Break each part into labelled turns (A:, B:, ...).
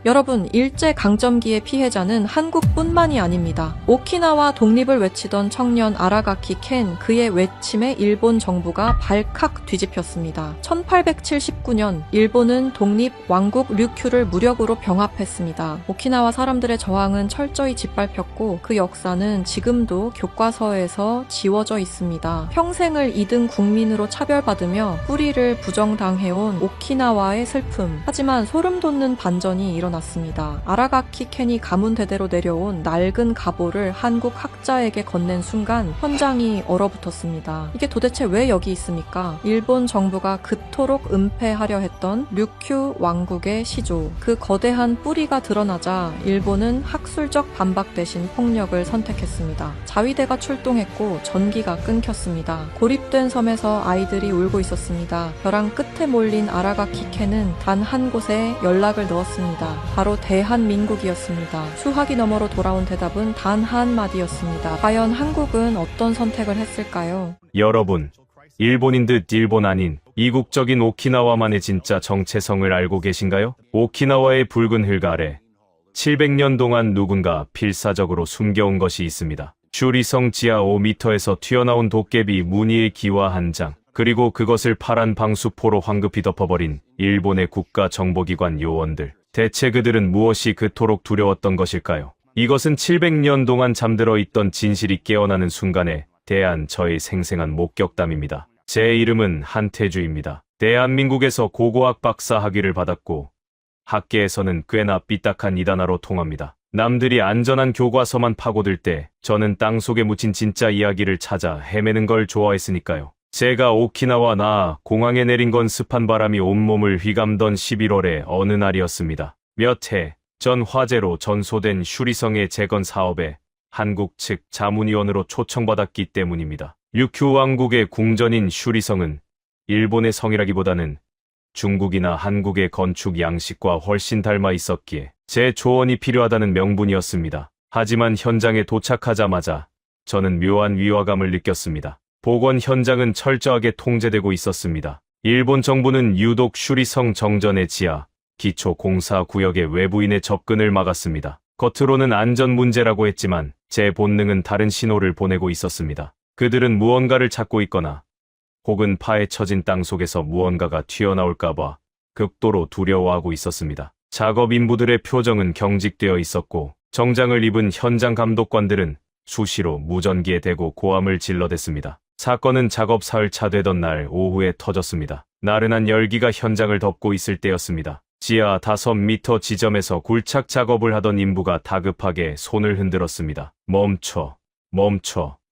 A: 여러분, 일제강점기의 피해자는 한국뿐만이 아닙니다. 오키나와 독립을 외치던 청년 아라가키 켄, 그의 외침에 일본 정부가 발칵 뒤집혔습니다. 1879년 일본은 독립 왕국 류큐를 무력으로 병합했습니다. 오키나와 사람들의 저항은 철저히 짓밟혔고 그 역사는 지금도 교과서에서 지워져 있습니다. 평생을 2등 국민으로 차별받으며 뿌리를 부정당해온 오키나와의 슬픔. 하지만 소름 돋는 반전이 일어났습니다. 아라가키 켄이 가문대대로 내려온 낡은 갑오를 한국 학자에게 건넨 순간 현장이 얼어붙었습니다. 이게 도대체 왜 여기 있습니까? 일본 정부가 그토록 은폐하려 했던 류큐 왕국의 시조. 그 거대한 뿌리가 드러나자 일본은 학술적 반박 대신 폭력을 선택했습니다. 자위대가 출동했고 전기가 끊겼습니다. 고립된 섬에서 아이들이 울고 있었습니다. 벼랑 끝에 몰린 아라가키 켄은 단 한 곳에 연락을 넣었습니다. 바로 대한민국이었습니다. 수화기 너머로 돌아온 대답은 단 한마디였습니다. 과연 한국은 어떤 선택을 했을까요?
B: 여러분, 일본인 듯 일본 아닌 이국적인 오키나와만의 진짜 정체성을 알고 계신가요? 오키나와의 붉은 흙 아래 700년 동안 누군가 필사적으로 숨겨온 것이 있습니다. 슈리성 지하 5m에서 튀어나온 도깨비 무늬의 기와 한 장, 그리고 그것을 파란 방수포로 황급히 덮어버린 일본의 국가정보기관 요원들. 대체 그들은 무엇이 그토록 두려웠던 것일까요? 이것은 700년 동안 잠들어 있던 진실이 깨어나는 순간에 대한 저의 생생한 목격담입니다. 제 이름은 한태주입니다. 대한민국에서 고고학 박사 학위를 받았고 학계에서는 꽤나 삐딱한 이단아로 통합니다. 남들이 안전한 교과서만 파고들 때 저는 땅속에 묻힌 진짜 이야기를 찾아 헤매는 걸 좋아했으니까요. 제가 오키나와 나아 공항에 내린 건 습한 바람이 온몸을 휘감던 11월의 어느 날이었습니다. 몇 해 전 화재로 전소된 슈리성의 재건 사업에 한국 측 자문위원으로 초청받았기 때문입니다. 류큐 왕국의 궁전인 슈리성은 일본의 성이라기보다는 중국이나 한국의 건축 양식과 훨씬 닮아 있었기에 제 조언이 필요하다는 명분이었습니다. 하지만 현장에 도착하자마자 저는 묘한 위화감을 느꼈습니다. 복원 현장은 철저하게 통제되고 있었습니다. 일본 정부는 유독 슈리성 정전의 지하, 기초 공사 구역의 외부인의 접근을 막았습니다. 겉으로는 안전 문제라고 했지만 제 본능은 다른 신호를 보내고 있었습니다. 그들은 무언가를 찾고 있거나 혹은 파헤쳐진 땅 속에서 무언가가 튀어나올까봐 극도로 두려워하고 있었습니다. 작업 인부들의 표정은 경직되어 있었고 정장을 입은 현장 감독관들은 수시로 무전기에 대고 고함을 질러댔습니다. 사건은 작업 사흘차 되던 날 오후에 터졌습니다. 나른한 열기가 현장을 덮고 있을 때였습니다. 지하 5m 지점에서 굴착 작업을 하던 인부가 다급하게 손을 흔들었습니다. 멈춰.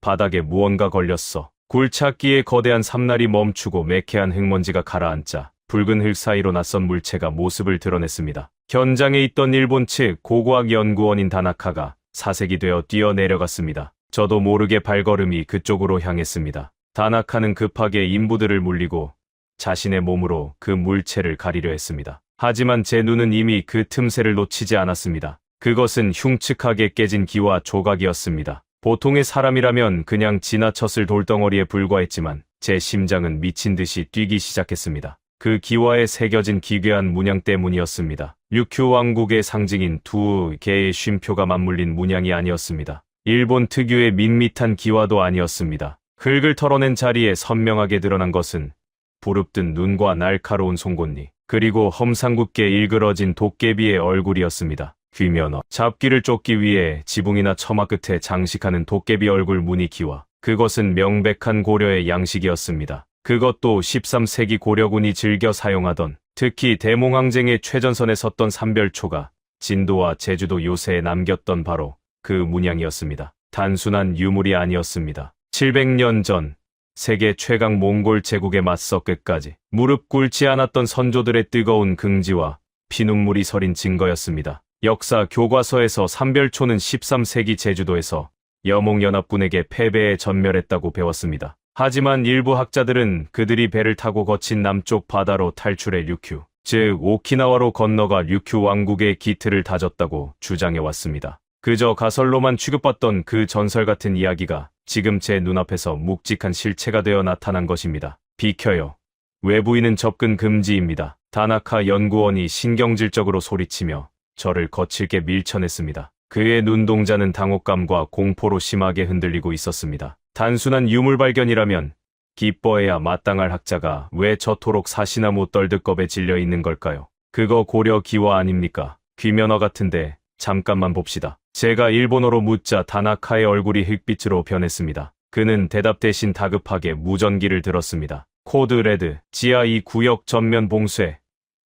B: 바닥에 무언가 걸렸어. 굴착기의 거대한 삼날이 멈추고 매캐한 흙먼지가 가라앉자 붉은 흙 사이로 낯선 물체가 모습을 드러냈습니다. 현장에 있던 일본 측 고고학 연구원인 다나카가 사색이 되어 뛰어내려갔습니다. 저도 모르게 발걸음이 그쪽으로 향했습니다. 다나카는 급하게 인부들을 물리고 자신의 몸으로 그 물체를 가리려 했습니다. 하지만 제 눈은 이미 그 틈새를 놓치지 않았습니다. 그것은 흉측하게 깨진 기와 조각이었습니다. 보통의 사람이라면 그냥 지나쳤을 돌덩어리에 불과했지만 제 심장은 미친 듯이 뛰기 시작했습니다. 그 기와에 새겨진 기괴한 문양 때문이었습니다. 류큐 왕국의 상징인 두 개의 쉼표가 맞물린 문양이 아니었습니다. 일본 특유의 밋밋한 기와도 아니었습니다. 흙을 털어낸 자리에 선명하게 드러난 것은 부릅뜬 눈과 날카로운 송곳니, 그리고 험상궂게 일그러진 도깨비의 얼굴이었습니다. 귀면허, 잡기를 쫓기 위해 지붕이나 처마 끝에 장식하는 도깨비 얼굴 무늬 기와, 그것은 명백한 고려의 양식이었습니다. 그것도 13세기 고려군이 즐겨 사용하던, 특히 대몽항쟁의 최전선에 섰던 삼별초가 진도와 제주도 요새에 남겼던 바로 그 문양이었습니다. 단순한 유물이 아니었습니다. 700년 전 세계 최강 몽골 제국에 맞서 끝까지 무릎 꿇지 않았던 선조들의 뜨거운 긍지와 피눈물이 서린 증거였습니다. 역사 교과서에서 삼별초는 13세기 제주도에서 여몽연합군에게 패배해 전멸했다고 배웠습니다. 하지만 일부 학자들은 그들이 배를 타고 거친 남쪽 바다로 탈출해 류큐, 즉 오키나와로 건너가 류큐 왕국의 기틀을 다졌다고 주장해왔습니다. 그저 가설로만 취급받던 그 전설 같은 이야기가 지금 제 눈앞에서 묵직한 실체가 되어 나타난 것입니다. 비켜요. 외부인은 접근 금지입니다. 다나카 연구원이 신경질적으로 소리치며 저를 거칠게 밀쳐냈습니다. 그의 눈동자는 당혹감과 공포로 심하게 흔들리고 있었습니다. 단순한 유물 발견이라면 기뻐해야 마땅할 학자가 왜 저토록 사시나무 떨드껍에 질려 있는 걸까요? 그거 고려 기와 아닙니까? 귀면허 같은데 잠깐만 봅시다. 제가 일본어로 묻자 다나카의 얼굴이 흑빛으로 변했습니다. 그는 대답 대신 다급하게 무전기를 들었습니다. 코드 레드, 지하 2 구역 전면 봉쇄.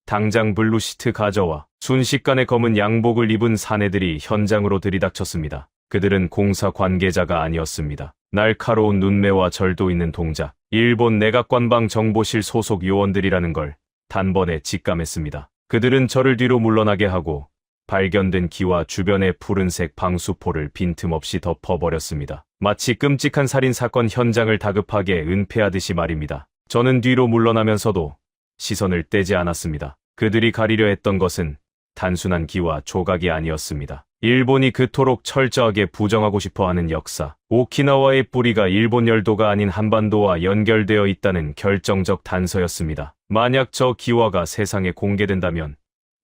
B: 당장 블루시트 가져와. 순식간에 검은 양복을 입은 사내들이 현장으로 들이닥쳤습니다. 그들은 공사 관계자가 아니었습니다. 날카로운 눈매와 절도 있는 동작. 일본 내각관방 정보실 소속 요원들이라는 걸 단번에 직감했습니다. 그들은 저를 뒤로 물러나게 하고 발견된 기와 주변의 푸른색 방수포를 빈틈없이 덮어버렸습니다. 마치 끔찍한 살인사건 현장을 다급하게 은폐하듯이 말입니다. 저는 뒤로 물러나면서도 시선을 떼지 않았습니다. 그들이 가리려 했던 것은 단순한 기와 조각이 아니었습니다. 일본이 그토록 철저하게 부정하고 싶어하는 역사, 오키나와의 뿌리가 일본 열도가 아닌 한반도와 연결되어 있다는 결정적 단서였습니다. 만약 저 기와가 세상에 공개된다면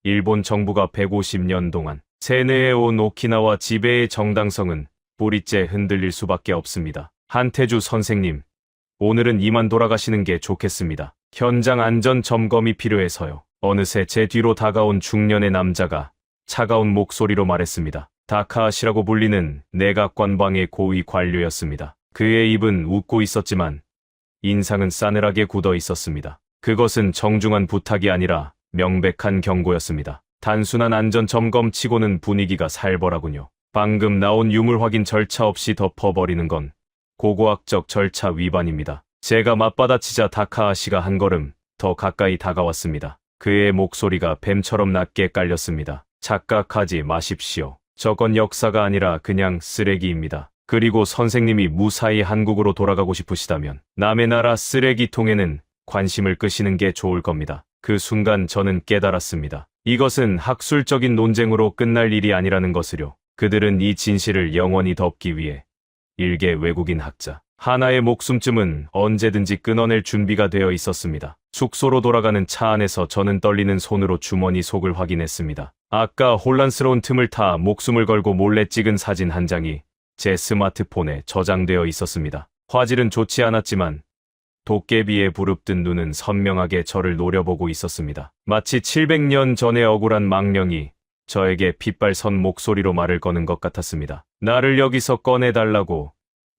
B: 일본 정부가 150년 동안 세뇌해온 오키나와 지배의 정당성은 뿌리째 흔들릴 수밖에 없습니다. 한태주 선생님, 오늘은 이만 돌아가시는 게 좋겠습니다. 현장 안전 점검이 필요해서요. 어느새 제 뒤로 다가온 중년의 남자가 차가운 목소리로 말했습니다. 다카하시라고 불리는 내각관방의 고위 관료였습니다. 그의 입은 웃고 있었지만 인상은 싸늘하게 굳어 있었습니다. 그것은 정중한 부탁이 아니라 명백한 경고였습니다. 단순한 안전 점검치고는 분위기가 살벌하군요. 방금 나온 유물 확인 절차 없이 덮어버리는 건 고고학적 절차 위반입니다. 제가 맞받아치자 다카하시가 한 걸음 더 가까이 다가왔습니다. 그의 목소리가 뱀처럼 낮게 깔렸습니다. 착각하지 마십시오. 저건 역사가 아니라 그냥 쓰레기입니다. 그리고 선생님이 무사히 한국으로 돌아가고 싶으시다면 남의 나라 쓰레기통에는 관심을 끄시는 게 좋을 겁니다. 그 순간 저는 깨달았습니다. 이것은 학술적인 논쟁으로 끝날 일이 아니라는 것을요. 그들은 이 진실을 영원히 덮기 위해 일개 외국인 학자 하나의 목숨쯤은 언제든지 끊어낼 준비가 되어 있었습니다. 숙소로 돌아가는 차 안에서 저는 떨리는 손으로 주머니 속을 확인했습니다. 아까 혼란스러운 틈을 타 목숨을 걸고 몰래 찍은 사진 한 장이 제 스마트폰에 저장되어 있었습니다. 화질은 좋지 않았지만 도깨비에 부릅뜬 눈은 선명하게 저를 노려보고 있었습니다. 마치 700년 전의 억울한 망령이 저에게 핏발선 목소리로 말을 거는 것 같았습니다. 나를 여기서 꺼내달라고.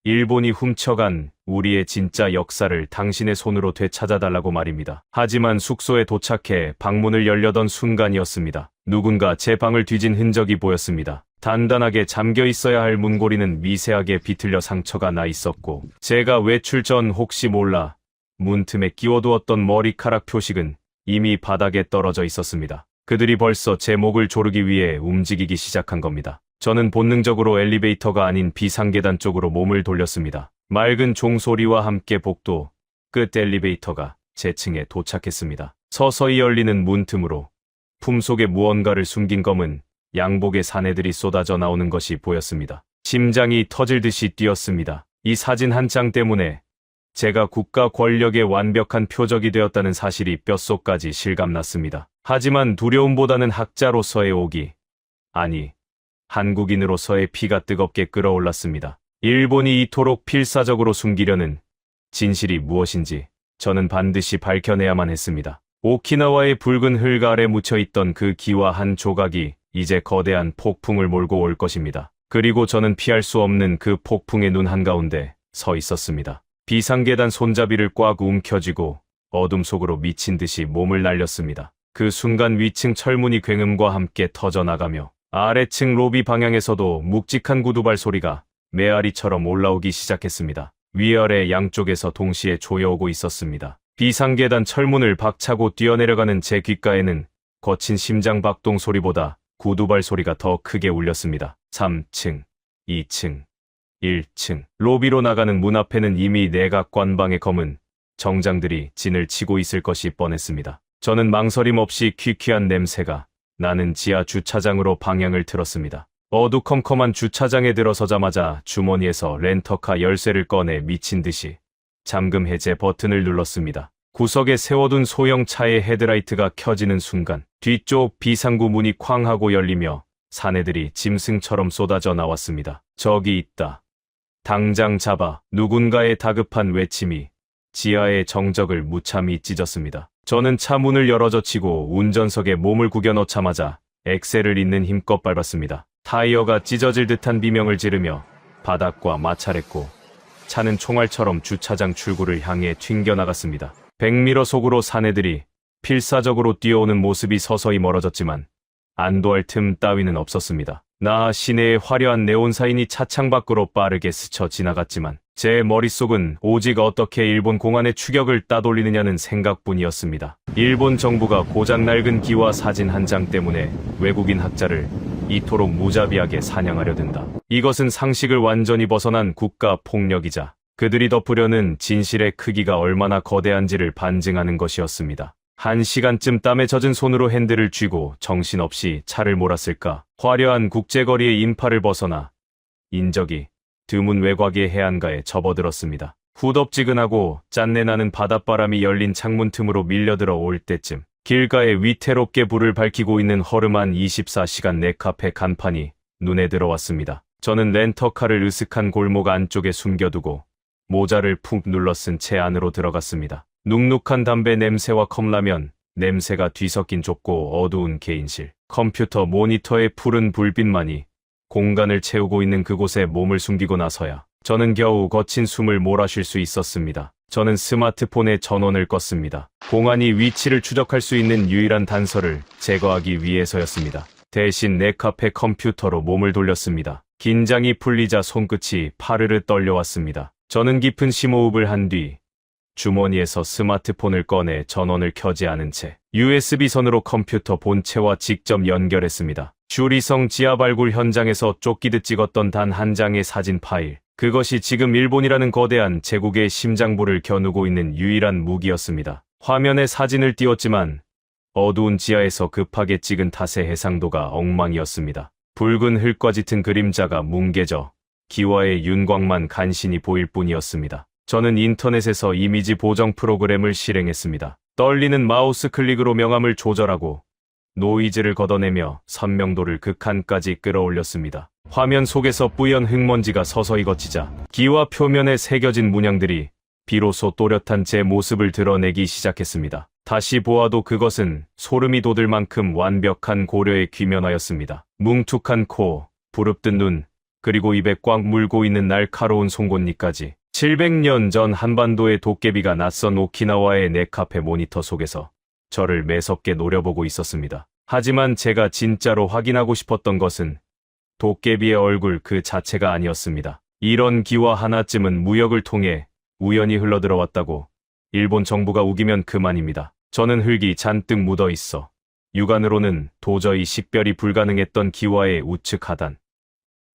B: 일본이 훔쳐간 우리의 진짜 역사를 당신의 손으로 되찾아달라고 말입니다. 하지만 숙소에 도착해 방문을 열려던 순간이었습니다. 누군가 제 방을 뒤진 흔적이 보였습니다. 단단하게 잠겨 있어야 할 문고리는 미세하게 비틀려 상처가 나 있었고, 제가 외출 전 혹시 몰라 문틈에 끼워두었던 머리카락 표식은 이미 바닥에 떨어져 있었습니다. 그들이 벌써 제 목을 조르기 위해 움직이기 시작한 겁니다. 저는 본능적으로 엘리베이터가 아닌 비상계단 쪽으로 몸을 돌렸습니다. 맑은 종소리와 함께 복도 끝 엘리베이터가 제 층에 도착했습니다. 서서히 열리는 문틈으로 품속에 무언가를 숨긴 검은 양복의 사내들이 쏟아져 나오는 것이 보였습니다. 심장이 터질 듯이 뛰었습니다. 이 사진 한 장 때문에 제가 국가 권력의 완벽한 표적이 되었다는 사실이 뼛속까지 실감났습니다. 하지만 두려움보다는 학자로서의 오기, 아니 한국인으로서의 피가 뜨겁게 끓어올랐습니다. 일본이 이토록 필사적으로 숨기려는 진실이 무엇인지 저는 반드시 밝혀내야만 했습니다. 오키나와의 붉은 흙 아래 묻혀있던 그 기와 한 조각이 이제 거대한 폭풍을 몰고 올 것입니다. 그리고 저는 피할 수 없는 그 폭풍의 눈 한가운데 서 있었습니다. 비상계단 손잡이를 꽉 움켜쥐고 어둠 속으로 미친 듯이 몸을 날렸습니다. 그 순간 위층 철문이 굉음과 함께 터져나가며 아래층 로비 방향에서도 묵직한 구두발 소리가 메아리처럼 올라오기 시작했습니다. 위아래 양쪽에서 동시에 조여오고 있었습니다. 비상계단 철문을 박차고 뛰어내려가는 제 귓가에는 거친 심장 박동 소리보다 구두발 소리가 더 크게 울렸습니다. 3층, 2층, 1층. 로비로 나가는 문 앞에는 이미 내각관방의 검은 정장들이 진을 치고 있을 것이 뻔했습니다. 저는 망설임 없이 퀴퀴한 냄새가 나는 지하 주차장으로 방향을 틀었습니다. 어두컴컴한 주차장에 들어서자마자 주머니에서 렌터카 열쇠를 꺼내 미친 듯이 잠금 해제 버튼을 눌렀습니다. 구석에 세워둔 소형 차의 헤드라이트가 켜지는 순간 뒤쪽 비상구 문이 쾅 하고 열리며 사내들이 짐승처럼 쏟아져 나왔습니다. 저기 있다. 당장 잡아. 누군가의 다급한 외침이 지하의 정적을 무참히 찢었습니다. 저는 차 문을 열어젖히고 운전석에 몸을 구겨 넣자마자 엑셀을 있는 힘껏 밟았습니다. 타이어가 찢어질 듯한 비명을 지르며 바닥과 마찰했고 차는 총알처럼 주차장 출구를 향해 튕겨나갔습니다. 백미러 속으로 사내들이 필사적으로 뛰어오는 모습이 서서히 멀어졌지만 안도할 틈 따위는 없었습니다. 나 시내의 화려한 네온사인이 차창 밖으로 빠르게 스쳐 지나갔지만 제 머릿속은 오직 어떻게 일본 공안의 추격을 따돌리느냐는 생각뿐이었습니다. 일본 정부가 고작 낡은 기와 사진 한 장 때문에 외국인 학자를 이토록 무자비하게 사냥하려 든다. 이것은 상식을 완전히 벗어난 국가 폭력이자 그들이 덮으려는 진실의 크기가 얼마나 거대한지를 반증하는 것이었습니다. 1시간쯤 땀에 젖은 손으로 핸들을 쥐고 정신없이 차를 몰았을까. 화려한 국제거리의 인파를 벗어나 인적이 드문 외곽의 해안가에 접어들었습니다. 후덥지근하고 짠내나는 바닷바람이 열린 창문 틈으로 밀려들어 올 때쯤 길가에 위태롭게 불을 밝히고 있는 허름한 24시간 네카페 간판이 눈에 들어왔습니다. 저는 렌터카를 으슥한 골목 안쪽에 숨겨두고 모자를 푹 눌러쓴 채 안으로 들어갔습니다. 눅눅한 담배 냄새와 컵라면 냄새가 뒤섞인 좁고 어두운 개인실, 컴퓨터 모니터의 푸른 불빛만이 공간을 채우고 있는 그곳에 몸을 숨기고 나서야 저는 겨우 거친 숨을 몰아쉴 수 있었습니다. 저는 스마트폰에 전원을 껐습니다. 공안이 위치를 추적할 수 있는 유일한 단서를 제거하기 위해서였습니다. 대신 네카페 컴퓨터로 몸을 돌렸습니다. 긴장이 풀리자 손끝이 파르르 떨려왔습니다. 저는 깊은 심호흡을 한 뒤 주머니에서 스마트폰을 꺼내 전원을 켜지 않은 채 USB선으로 컴퓨터 본체와 직접 연결했습니다. 슈리성 지하 발굴 현장에서 쫓기듯 찍었던 단 한 장의 사진 파일. 그것이 지금 일본이라는 거대한 제국의 심장부를 겨누고 있는 유일한 무기였습니다. 화면에 사진을 띄웠지만 어두운 지하에서 급하게 찍은 탓에 해상도가 엉망이었습니다. 붉은 흙과 짙은 그림자가 뭉개져 기와의 윤곽만 간신히 보일 뿐이었습니다. 저는 인터넷에서 이미지 보정 프로그램을 실행했습니다. 떨리는 마우스 클릭으로 명암을 조절하고 노이즈를 걷어내며 선명도를 극한까지 끌어올렸습니다. 화면 속에서 뿌연 흙먼지가 서서히 걷히자 기와 표면에 새겨진 문양들이 비로소 또렷한 제 모습을 드러내기 시작했습니다. 다시 보아도 그것은 소름이 돋을 만큼 완벽한 고려의 귀면화였습니다. 뭉툭한 코, 부릅뜬 눈, 그리고 입에 꽉 물고 있는 날카로운 송곳니까지. 700년 전 한반도의 도깨비가 낯선 오키나와의 네카페 모니터 속에서 저를 매섭게 노려보고 있었습니다. 하지만 제가 진짜로 확인하고 싶었던 것은 도깨비의 얼굴 그 자체가 아니었습니다. 이런 기와 하나쯤은 무역을 통해 우연히 흘러들어왔다고 일본 정부가 우기면 그만입니다. 저는 흙이 잔뜩 묻어 있어 육안으로는 도저히 식별이 불가능했던 기와의 우측 하단,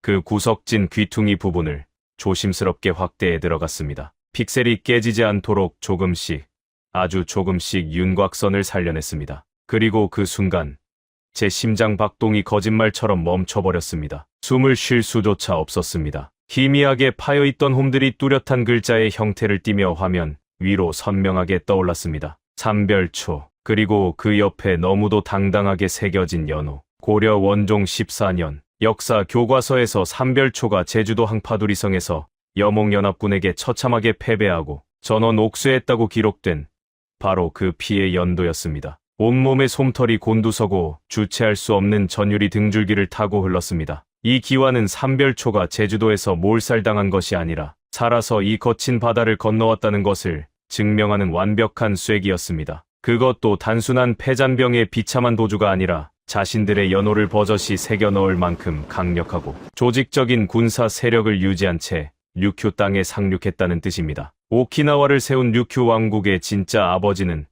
B: 그 구석진 귀퉁이 부분을 조심스럽게 확대해 들어갔습니다. 픽셀이 깨지지 않도록 조금씩, 아주 조금씩 윤곽선을 살려냈습니다. 그리고 그 순간 제 심장 박동이 거짓말처럼 멈춰버렸습니다. 숨을 쉴 수조차 없었습니다. 희미하게 파여있던 홈들이 뚜렷한 글자의 형태를 띠며 화면 위로 선명하게 떠올랐습니다. 삼별초, 그리고 그 옆에 너무도 당당하게 새겨진 연호. 고려 원종 14년 역사 교과서에서 삼별초가 제주도 항파두리성에서 여몽연합군에게 처참하게 패배하고 전원 옥쇄했다고 기록된 바로 그 피의 연도였습니다. 온몸에 솜털이 곤두서고 주체할 수 없는 전율이 등줄기를 타고 흘렀습니다. 이 기와는 삼별초가 제주도에서 몰살당한 것이 아니라 살아서 이 거친 바다를 건너왔다는 것을 증명하는 완벽한 쐐기였습니다. 그것도 단순한 패잔병의 비참한 도주가 아니라 자신들의 연호를 버젓이 새겨 넣을 만큼 강력하고 조직적인 군사 세력을 유지한 채 류큐 땅에 상륙했다는 뜻입니다. 오키나와를 세운 류큐 왕국의 진짜 아버지는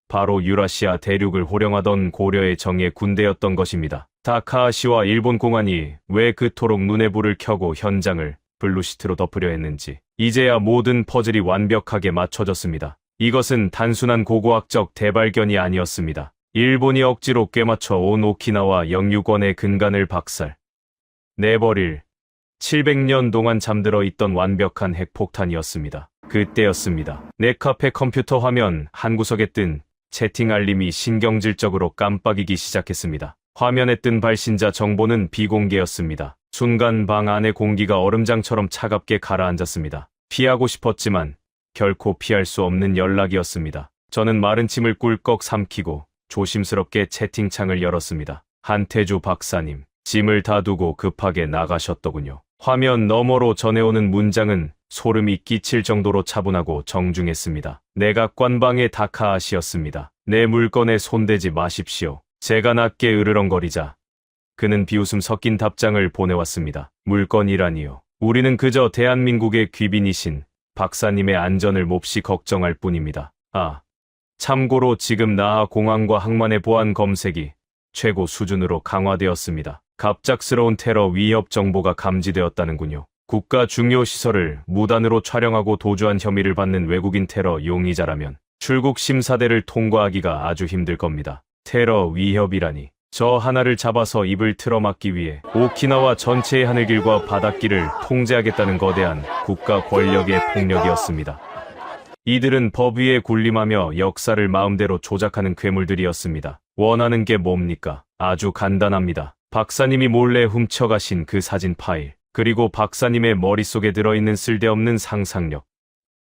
B: 바로 유라시아 대륙을 호령하던 고려의 정예 군대였던 것입니다. 다카하시와 일본 공안이 왜 그토록 눈에 불을 켜고 현장을 블루시트로 덮으려 했는지 이제야 모든 퍼즐이 완벽하게 맞춰졌습니다. 이것은 단순한 고고학적 대발견이 아니었습니다. 일본이 억지로 꿰맞춰 온 오키나와 영유권의 근간을 박살 내버릴 700년 동안 잠들어 있던 완벽한 핵폭탄이었습니다. 그 그때였습니다. 내 카페 컴퓨터 화면 한 구석에 뜬 채팅 알림이 신경질적으로 깜빡이기 시작했습니다. 화면에 뜬 발신자 정보는 비공개였습니다. 순간 방 안의 공기가 얼음장처럼 차갑게 가라앉았습니다. 피하고 싶었지만 결코 피할 수 없는 연락이었습니다. 저는 마른 침을 꿀꺽 삼키고 조심스럽게 채팅창을 열었습니다. 한태주 박사님, 짐을 다 두고 급하게 나가셨더군요. 화면 너머로 전해오는 문장은 소름이 끼칠 정도로 차분하고 정중했습니다. 내각관방의 다카아시였습니다. 내 물건에 손대지 마십시오. 제가 낮게 으르렁거리자 그는 비웃음 섞인 답장을 보내왔습니다. 물건이라니요. 우리는 그저 대한민국의 귀빈이신 박사님의 안전을 몹시 걱정할 뿐입니다. 아, 참고로 지금 나하 공항과 항만의 보안 검색이 최고 수준으로 강화되었습니다. 갑작스러운 테러 위협 정보가 감지되었다는군요. 국가 중요 시설을 무단으로 촬영하고 도주한 혐의를 받는 외국인 테러 용의자라면 출국 심사대를 통과하기가 아주 힘들 겁니다. 테러 위협이라니. 저 하나를 잡아서 입을 틀어막기 위해 오키나와 전체의 하늘길과 바닷길을 통제하겠다는 거대한 국가 권력의 폭력이었습니다. 이들은 법 위에 군림하며 역사를 마음대로 조작하는 괴물들이었습니다. 원하는 게 뭡니까? 아주 간단합니다. 박사님이 몰래 훔쳐가신 그 사진 파일, 그리고 박사님의 머릿속에 들어있는 쓸데없는 상상력.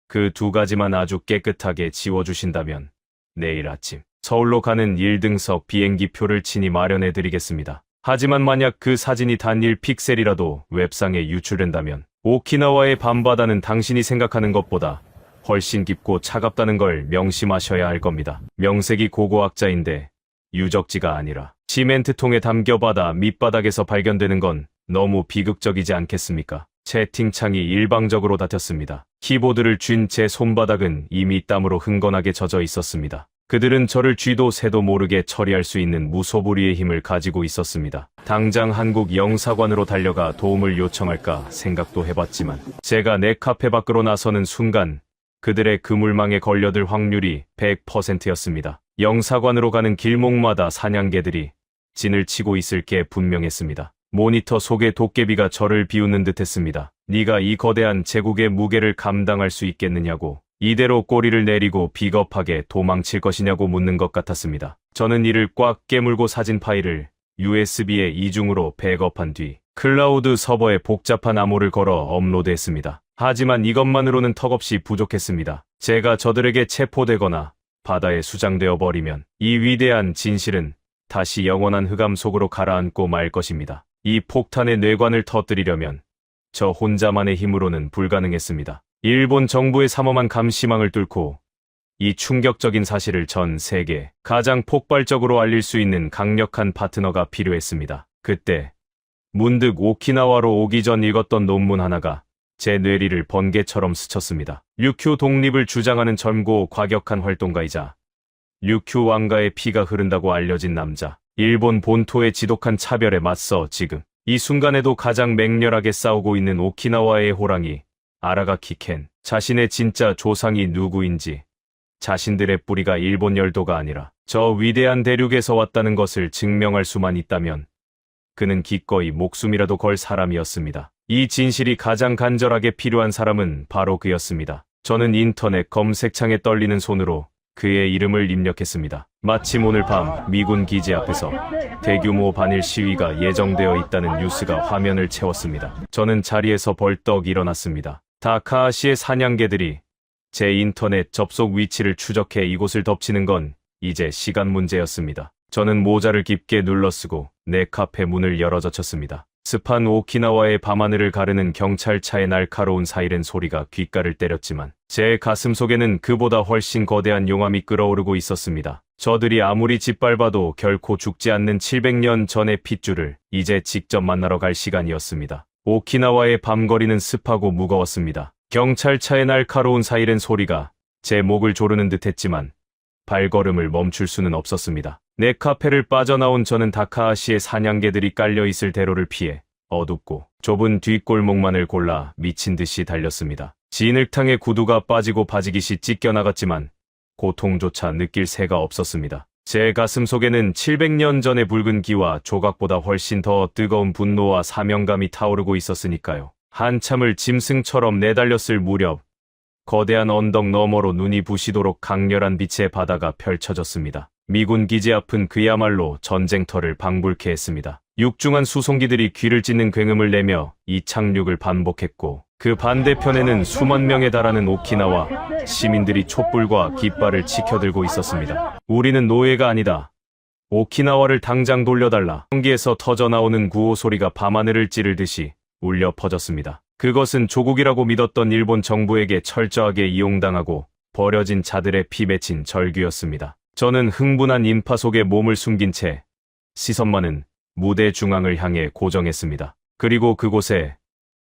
B: 그 두 가지만 아주 깨끗하게 지워주신다면 내일 아침 서울로 가는 1등석 비행기표를 친히 마련해드리겠습니다. 하지만 만약 그 사진이 단 1픽셀이라도 웹상에 유출된다면 오키나와의 밤바다는 당신이 생각하는 것보다 훨씬 깊고 차갑다는 걸 명심하셔야 할 겁니다. 명색이 고고학자인데 유적지가 아니라 시멘트통에 담겨바다 밑바닥에서 발견되는 건 너무 비극적이지 않겠습니까? 채팅창이 일방적으로 닫혔습니다. 키보드를 쥔 제 손바닥은 이미 땀으로 흥건하게 젖어 있었습니다. 그들은 저를 쥐도 새도 모르게 처리할 수 있는 무소불위의 힘을 가지고 있었습니다. 당장 한국 영사관으로 달려가 도움을 요청할까 생각도 해봤지만 제가 내 카페 밖으로 나서는 순간 그들의 그물망에 걸려들 확률이 100%였습니다. 영사관으로 가는 길목마다 사냥개들이 진을 치고 있을 게 분명했습니다. 모니터 속의 도깨비가 저를 비웃는 듯했습니다. 네가 이 거대한 제국의 무게를 감당할 수 있겠느냐고, 이대로 꼬리를 내리고 비겁하게 도망칠 것이냐고 묻는 것 같았습니다. 저는 이를 꽉 깨물고 사진 파일을 USB에 이중으로 백업한 뒤 클라우드 서버에 복잡한 암호를 걸어 업로드했습니다. 하지만 이것만으로는 턱없이 부족했습니다. 제가 저들에게 체포되거나 바다에 수장되어 버리면 이 위대한 진실은 다시 영원한 흑암 속으로 가라앉고 말 것입니다. 이 폭탄의 뇌관을 터뜨리려면 저 혼자만의 힘으로는 불가능했습니다. 일본 정부의 삼엄한 감시망을 뚫고 이 충격적인 사실을 전 세계 가장 폭발적으로 알릴 수 있는 강력한 파트너가 필요했습니다. 그때 문득 오키나와로 오기 전 읽었던 논문 하나가 제 뇌리를 번개처럼 스쳤습니다. 류큐 독립을 주장하는 젊고 과격한 활동가이자 류큐 왕가의 피가 흐른다고 알려진 남자. 일본 본토의 지독한 차별에 맞서 지금 이 순간에도 가장 맹렬하게 싸우고 있는 오키나와의 호랑이 아라가키 켄. 자신의 진짜 조상이 누구인지, 자신들의 뿌리가 일본 열도가 아니라 저 위대한 대륙에서 왔다는 것을 증명할 수만 있다면 그는 기꺼이 목숨이라도 걸 사람이었습니다. 이 진실이 가장 간절하게 필요한 사람은 바로 그였습니다. 저는 인터넷 검색창에 떨리는 손으로 그의 이름을 입력했습니다. 마침 오늘 밤 미군 기지 앞에서 대규모 반일 시위가 예정되어 있다는 뉴스가 화면을 채웠습니다. 저는 자리에서 벌떡 일어났습니다. 다카아시의 사냥개들이 제 인터넷 접속 위치를 추적해 이곳을 덮치는 건 이제 시간 문제였습니다. 저는 모자를 깊게 눌러쓰고 내 카페 문을 열어젖혔습니다. 습한 오키나와의 밤하늘을 가르는 경찰차의 날카로운 사이렌 소리가 귓가를 때렸지만 제 가슴 속에는 그보다 훨씬 거대한 용암이 끓어오르고 있었습니다. 저들이 아무리 짓밟아도 결코 죽지 않는 700년 전의 핏줄을 이제 직접 만나러 갈 시간이었습니다. 오키나와의 밤거리는 습하고 무거웠습니다. 경찰차의 날카로운 사이렌 소리가 제 목을 조르는 듯했지만 발걸음을 멈출 수는 없었습니다. 내 카페를 빠져나온 저는 다카아시의 사냥개들이 깔려있을 대로를 피해 어둡고 좁은 뒷골목만을 골라 미친 듯이 달렸습니다. 진흙탕의 구두가 빠지고 바지깃이 찢겨나갔지만 고통조차 느낄 새가 없었습니다. 제 가슴 속에는 700년 전의 붉은 기와 조각보다 훨씬 더 뜨거운 분노와 사명감이 타오르고 있었으니까요. 한참을 짐승처럼 내달렸을 무렵 거대한 언덕 너머로 눈이 부시도록 강렬한 빛의 바다가 펼쳐졌습니다. 미군 기지 앞은 그야말로 전쟁터를 방불케 했습니다. 육중한 수송기들이 귀를 찢는 굉음을 내며 이착륙을 반복했고 그 반대편에는 수만 명에 달하는 오키나와 시민들이 촛불과 깃발을 치켜들고 있었습니다. 우리는 노예가 아니다. 오키나와를 당장 돌려달라. 헬기에서 터져나오는 구호 소리가 밤하늘을 찌르듯이 울려 퍼졌습니다. 그것은 조국이라고 믿었던 일본 정부에게 철저하게 이용당하고 버려진 자들의 피 맺힌 절규였습니다. 저는 흥분한 인파 속에 몸을 숨긴 채 시선만은 무대 중앙을 향해 고정했습니다. 그리고 그곳에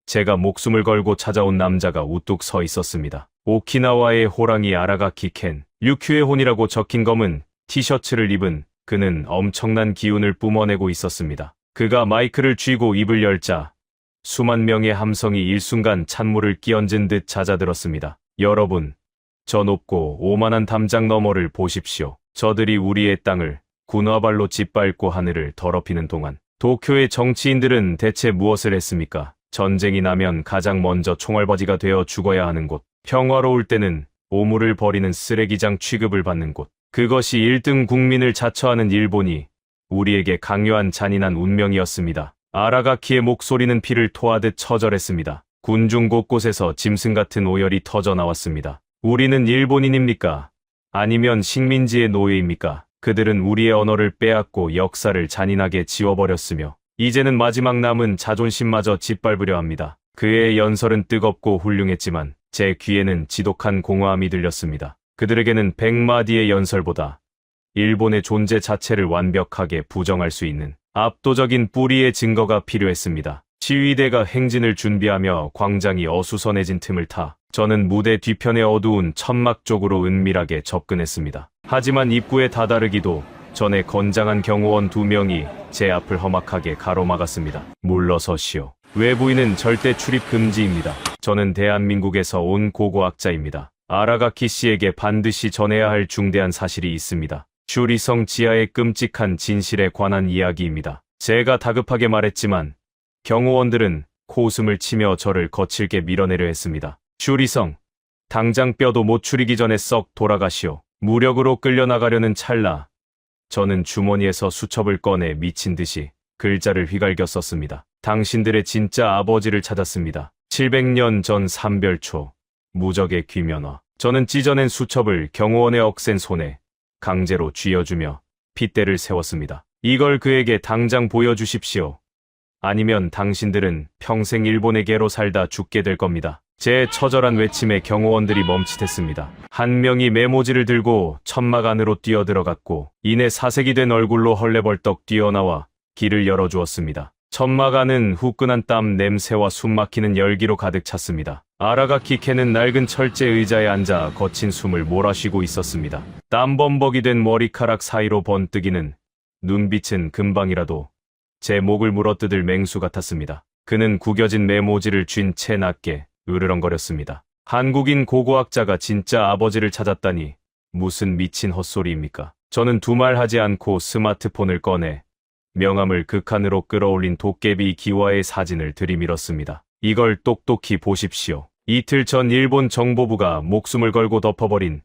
B: 제가 목숨을 걸고 찾아온 남자가 우뚝 서 있었습니다. 오키나와의 호랑이 아라가키 켄. 류큐의 혼이라고 적힌 검은 티셔츠를 입은 그는 엄청난 기운을 뿜어내고 있었습니다. 그가 마이크를 쥐고 입을 열자 수만 명의 함성이 일순간 찬물을 끼얹은 듯 잦아들었습니다. 여러분, 저 높고 오만한 담장 너머를 보십시오. 저들이 우리의 땅을 군화발로 짓밟고 하늘을 더럽히는 동안 도쿄의 정치인들은 대체 무엇을 했습니까? 전쟁이 나면 가장 먼저 총알바지가 되어 죽어야 하는 곳, 평화로울 때는 오물을 버리는 쓰레기장 취급을 받는 곳, 그것이 1등 국민을 자처하는 일본이 우리에게 강요한 잔인한 운명이었습니다. 아라가키의 목소리는 피를 토하듯 처절했습니다. 군중 곳곳에서 짐승 같은 오열이 터져 나왔습니다. 우리는 일본인입니까? 아니면 식민지의 노예입니까? 그들은 우리의 언어를 빼앗고 역사를 잔인하게 지워버렸으며 이제는 마지막 남은 자존심마저 짓밟으려 합니다. 그의 연설은 뜨겁고 훌륭했지만 제 귀에는 지독한 공허함이 들렸습니다. 그들에게는 100마디의 연설보다 일본의 존재 자체를 완벽하게 부정할 수 있는 압도적인 뿌리의 증거가 필요했습니다. 시위대가 행진을 준비하며 광장이 어수선해진 틈을 타 저는 무대 뒤편의 어두운 천막 쪽으로 은밀하게 접근했습니다. 하지만 입구에 다다르기도 전에 건장한 경호원 2명이 제 앞을 험악하게 가로막았습니다. 물러서시오. 외부인은 절대 출입 금지입니다. 저는 대한민국에서 온 고고학자입니다. 아라가키 씨에게 반드시 전해야 할 중대한 사실이 있습니다. 슈리성 지하의 끔찍한 진실에 관한 이야기입니다. 제가 다급하게 말했지만 경호원들은 코웃음을 치며 저를 거칠게 밀어내려 했습니다. 슈리성, 당장 뼈도 못 추리기 전에 썩 돌아가시오. 무력으로 끌려나가려는 찰나 저는 주머니에서 수첩을 꺼내 미친 듯이 글자를 휘갈겨 썼습니다. 당신들의 진짜 아버지를 찾았습니다. 700년 전 삼별초 무적의 귀면화. 저는 찢어낸 수첩을 경호원의 억센 손에 강제로 쥐어주며 핏대를 세웠습니다. 이걸 그에게 당장 보여주십시오. 아니면 당신들은 평생 일본의 개로 살다 죽게 될 겁니다. 제 처절한 외침에 경호원들이 멈칫했습니다. 한 명이 메모지를 들고 천막 안으로 뛰어들어갔고 이내 사색이 된 얼굴로 헐레벌떡 뛰어나와 길을 열어주었습니다. 천막 안은 후끈한 땀 냄새와 숨막히는 열기로 가득 찼습니다. 아라가키 켄은 낡은 철제 의자에 앉아 거친 숨을 몰아쉬고 있었습니다. 땀범벅이 된 머리카락 사이로 번뜩이는 눈빛은 금방이라도 제 목을 물어뜯을 맹수 같았습니다. 그는 구겨진 메모지를 쥔 채 낮게 으르렁거렸습니다. 한국인 고고학자가 진짜 아버지를 찾았다니 무슨 미친 헛소리입니까? 저는 두말하지 않고 스마트폰을 꺼내 명함을 극한으로 끌어올린 도깨비 기와의 사진을 들이밀었습니다. 이걸 똑똑히 보십시오. 이틀 전 일본 정보부가 목숨을 걸고 덮어버린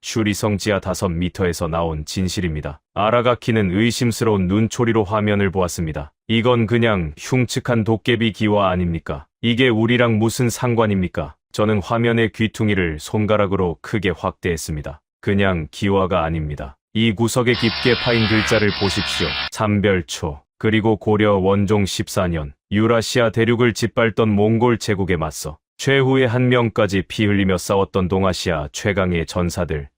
B: 슈리성 지하 5m에서 나온 진실입니다. 아라가키는 의심스러운 눈초리로 화면을 보았습니다. 이건 그냥 흉측한 도깨비 기와 아닙니까? 이게 우리랑 무슨 상관입니까? 저는 화면의 귀퉁이를 손가락으로 크게 확대했습니다. 그냥 기와가 아닙니다. 이 구석에 깊게 파인 글자를 보십시오. 삼별초, 그리고 고려 원종 14년 유라시아 대륙을 짓밟던 몽골 제국에 맞서 최후의 한 명까지 피 흘리며 싸웠던 동아시아 최강의 전사들,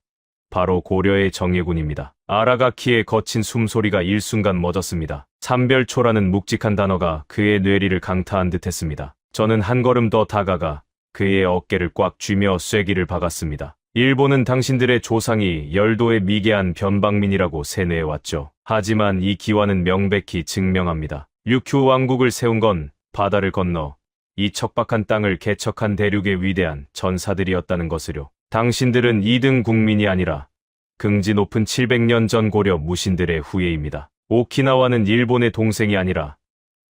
B: 바로 고려의 정예군입니다. 아라가키의 거친 숨소리가 일순간 멎었습니다. 삼별초라는 묵직한 단어가 그의 뇌리를 강타한 듯했습니다. 저는 한 걸음 더 다가가 그의 어깨를 꽉 쥐며 쐐기를 박았습니다. 일본은 당신들의 조상이 열도의 미개한 변방민이라고 세뇌해왔죠. 하지만 이 기와는 명백히 증명합니다. 류큐 왕국을 세운 건 바다를 건너 이 척박한 땅을 개척한 대륙의 위대한 전사들이었다는 것을요. 당신들은 2등 국민이 아니라 긍지 높은 700년 전 고려 무신들의 후예입니다. 오키나와는 일본의 동생이 아니라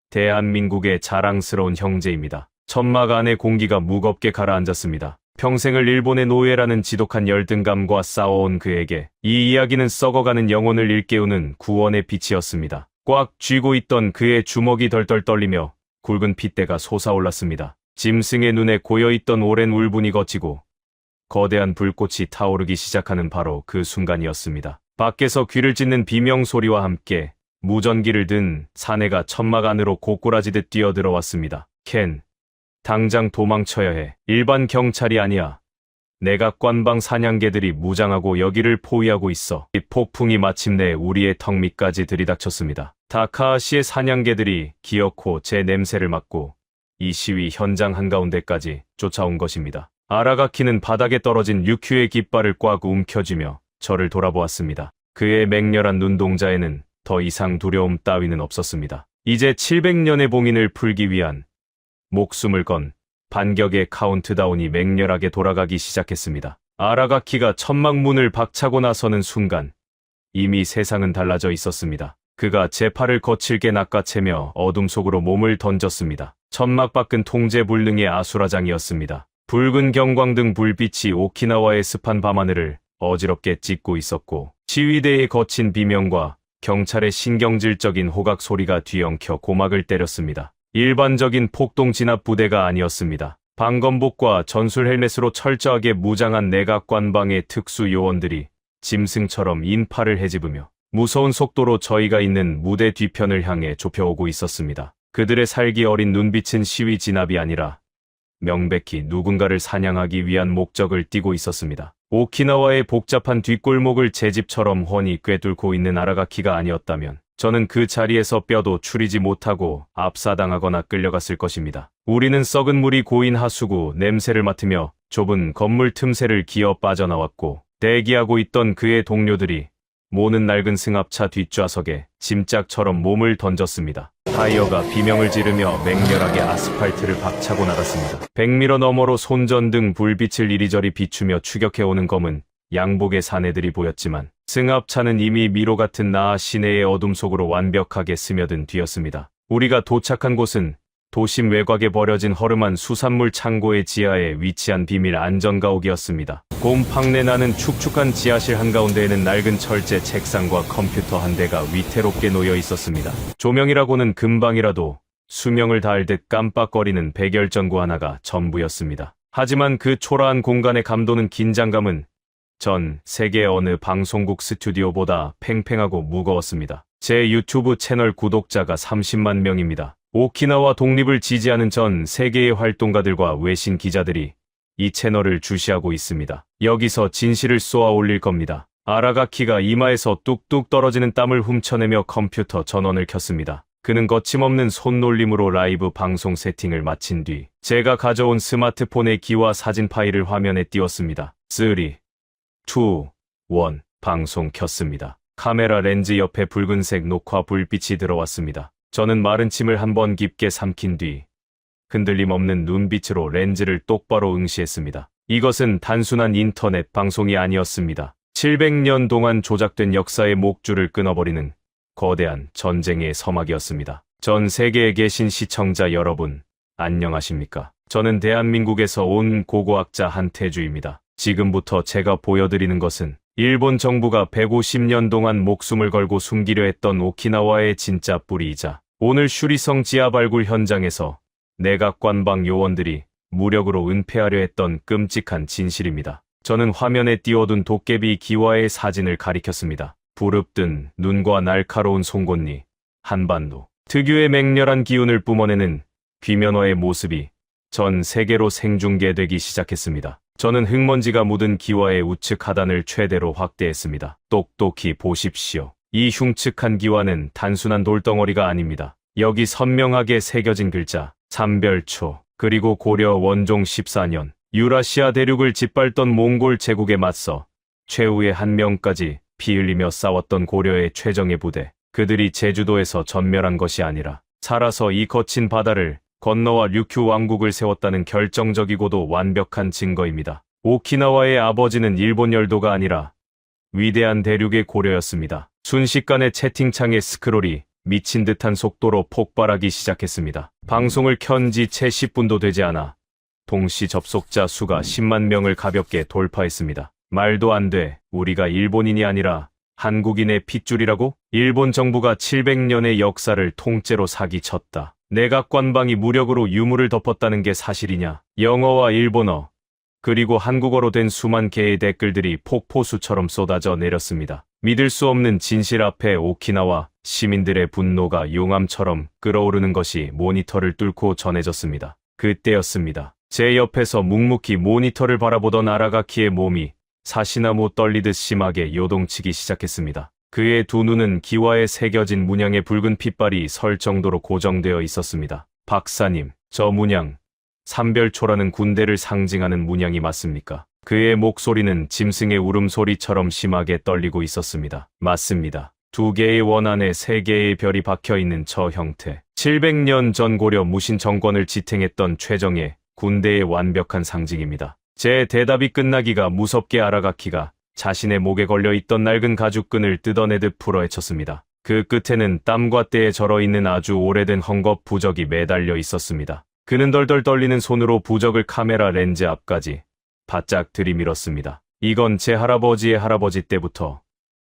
B: 대한민국의 자랑스러운 형제입니다. 천막 안의 공기가 무겁게 가라앉았습니다. 평생을 일본의 노예라는 지독한 열등감과 싸워온 그에게 이 이야기는 썩어가는 영혼을 일깨우는 구원의 빛이었습니다. 꽉 쥐고 있던 그의 주먹이 덜덜 떨리며 굵은 핏대가 솟아올랐습니다. 짐승의 눈에 고여있던 오랜 울분이 걷히고 거대한 불꽃이 타오르기 시작하는 바로 그 순간이었습니다. 밖에서 귀를 찢는 비명 소리와 함께 무전기를 든 사내가 천막 안으로 고꾸라지듯 뛰어들어왔습니다. 켄, 당장 도망쳐야 해. 일반 경찰이 아니야. 내각관방 사냥개들이 무장하고 여기를 포위하고 있어. 이 폭풍이 마침내 우리의 턱 밑까지 들이닥쳤습니다. 다카하시의 사냥개들이 기어코 제 냄새를 맡고 이 시위 현장 한가운데까지 쫓아온 것입니다. 아라가키는 바닥에 떨어진 유큐의 깃발을 꽉 움켜쥐며 저를 돌아보았습니다. 그의 맹렬한 눈동자에는 더 이상 두려움 따위는 없었습니다. 이제 700년의 봉인을 풀기 위한 목숨을 건 반격의 카운트다운이 맹렬하게 돌아가기 시작했습니다. 아라가키가 천막문을 박차고 나서는 순간 이미 세상은 달라져 있었습니다. 그가 제 팔을 거칠게 낚아채며 어둠 속으로 몸을 던졌습니다. 천막 밖은 통제불능의 아수라장이었습니다. 붉은 경광등 불빛이 오키나와의 습한 밤하늘을 어지럽게 찢고 있었고 시위대의 거친 비명과 경찰의 신경질적인 호각 소리가 뒤엉켜 고막을 때렸습니다. 일반적인 폭동 진압 부대가 아니었습니다. 방검복과 전술 헬멧으로 철저하게 무장한 내각관방의 특수 요원들이 짐승처럼 인파를 헤집으며 무서운 속도로 저희가 있는 무대 뒤편을 향해 좁혀오고 있었습니다. 그들의 살기 어린 눈빛은 시위 진압이 아니라 명백히 누군가를 사냥하기 위한 목적을 띠고 있었습니다. 오키나와의 복잡한 뒷골목을 제 집처럼 훤히 꿰뚫고 있는 아라가키가 아니었다면 저는 그 자리에서 뼈도 추리지 못하고 압사당하거나 끌려갔을 것입니다. 우리는 썩은 물이 고인 하수구 냄새를 맡으며 좁은 건물 틈새를 기어 빠져나왔고 대기하고 있던 그의 동료들이 모는 낡은 승합차 뒷좌석에 짐짝처럼 몸을 던졌습니다. 타이어가 비명을 지르며 맹렬하게 아스팔트를 박차고 나갔습니다. 100미러 너머로 손전등 불빛을 이리저리 비추며 추격해오는 검은 양복의 사내들이 보였지만 승합차는 이미 미로 같은 나아 시내의 어둠 속으로 완벽하게 스며든 뒤였습니다. 우리가 도착한 곳은 도심 외곽에 버려진 허름한 수산물 창고의 지하에 위치한 비밀 안전가옥이었습니다. 곰팡내 나는 축축한 지하실 한가운데에는 낡은 철제 책상과 컴퓨터 한 대가 위태롭게 놓여 있었습니다. 조명이라고는 금방이라도 수명을 다할 듯 깜빡거리는 백열전구 하나가 전부였습니다. 하지만 그 초라한 공간의 감도는 긴장감은 전 세계 어느 방송국 스튜디오보다 팽팽하고 무거웠습니다. 제 유튜브 채널 구독자가 30만 명입니다. 오키나와 독립을 지지하는 전 세계의 활동가들과 외신 기자들이 이 채널을 주시하고 있습니다. 여기서 진실을 쏘아 올릴 겁니다. 아라가키가 이마에서 뚝뚝 떨어지는 땀을 훔쳐내며 컴퓨터 전원을 켰습니다. 그는 거침없는 손놀림으로 라이브 방송 세팅을 마친 뒤 제가 가져온 스마트폰의 기와 사진 파일을 화면에 띄웠습니다. 3, 2, 1 방송 켰습니다. 카메라 렌즈 옆에 붉은색 녹화 불빛이 들어왔습니다. 저는 마른 침을 한번 깊게 삼킨 뒤 흔들림 없는 눈빛으로 렌즈를 똑바로 응시했습니다. 이것은 단순한 인터넷 방송이 아니었습니다. 700년 동안 조작된 역사의 목줄을 끊어버리는 거대한 전쟁의 서막이었습니다. 전 세계에 계신 시청자 여러분, 안녕하십니까? 저는 대한민국에서 온 고고학자 한태주입니다. 지금부터 제가 보여드리는 것은 일본 정부가 150년 동안 목숨을 걸고 숨기려 했던 오키나와의 진짜 뿌리이자 오늘 슈리성 지하 발굴 현장에서 내각관방 요원들이 무력으로 은폐하려 했던 끔찍한 진실입니다. 저는 화면에 띄워둔 도깨비 기와의 사진을 가리켰습니다. 부릅뜬 눈과 날카로운 송곳니, 한반도 특유의 맹렬한 기운을 뿜어내는 귀면어의 모습이 전 세계로 생중계되기 시작했습니다. 저는 흙먼지가 묻은 기와의 우측 하단을 최대로 확대했습니다. 똑똑히 보십시오. 이 흉측한 기와는 단순한 돌덩어리가 아닙니다. 여기 선명하게 새겨진 글자, 삼별초, 그리고 고려 원종 14년, 유라시아 대륙을 짓밟던 몽골 제국에 맞서 최후의 한 명까지 피 흘리며 싸웠던 고려의 최정예 부대, 그들이 제주도에서 전멸한 것이 아니라 살아서 이 거친 바다를 건너와 류큐 왕국을 세웠다는 결정적이고도 완벽한 증거입니다. 오키나와의 아버지는 일본 열도가 아니라 위대한 대륙의 고려였습니다. 순식간에 채팅창의 스크롤이 미친 듯한 속도로 폭발하기 시작했습니다. 방송을 켠 지 채 10분도 되지 않아 동시 접속자 수가 10만 명을 가볍게 돌파했습니다. 말도 안 돼. 우리가 일본인이 아니라 한국인의 핏줄이라고? 일본 정부가 700년의 역사를 통째로 사기쳤다. 내각 관방이 무력으로 유물을 덮었다는 게 사실이냐? 영어와 일본어, 그리고 한국어로 된 수만 개의 댓글들이 폭포수처럼 쏟아져 내렸습니다. 믿을 수 없는 진실 앞에 오키나와 시민들의 분노가 용암처럼 끓어오르는 것이 모니터를 뚫고 전해졌습니다. 그때였습니다. 제 옆에서 묵묵히 모니터를 바라보던 아라가키의 몸이 사시나무 떨리듯 심하게 요동치기 시작했습니다. 그의 두 눈은 기와에 새겨진 문양의 붉은 핏발이 설 정도로 고정되어 있었습니다. 박사님, 저 문양, 삼별초라는 군대를 상징하는 문양이 맞습니까? 그의 목소리는 짐승의 울음소리처럼 심하게 떨리고 있었습니다. 맞습니다. 두 개의 원 안에 세 개의 별이 박혀있는 저 형태. 700년 전 고려 무신 정권을 지탱했던 최정예 군대의 완벽한 상징입니다. 제 대답이 끝나기가 무섭게 아라가키가 자신의 목에 걸려있던 낡은 가죽끈을 뜯어내듯 풀어헤쳤습니다. 그 끝에는 땀과 때에 절어있는 아주 오래된 헝겊 부적이 매달려 있었습니다. 그는 덜덜 떨리는 손으로 부적을 카메라 렌즈 앞까지 바짝 들이밀었습니다. 이건 제 할아버지의 할아버지 때부터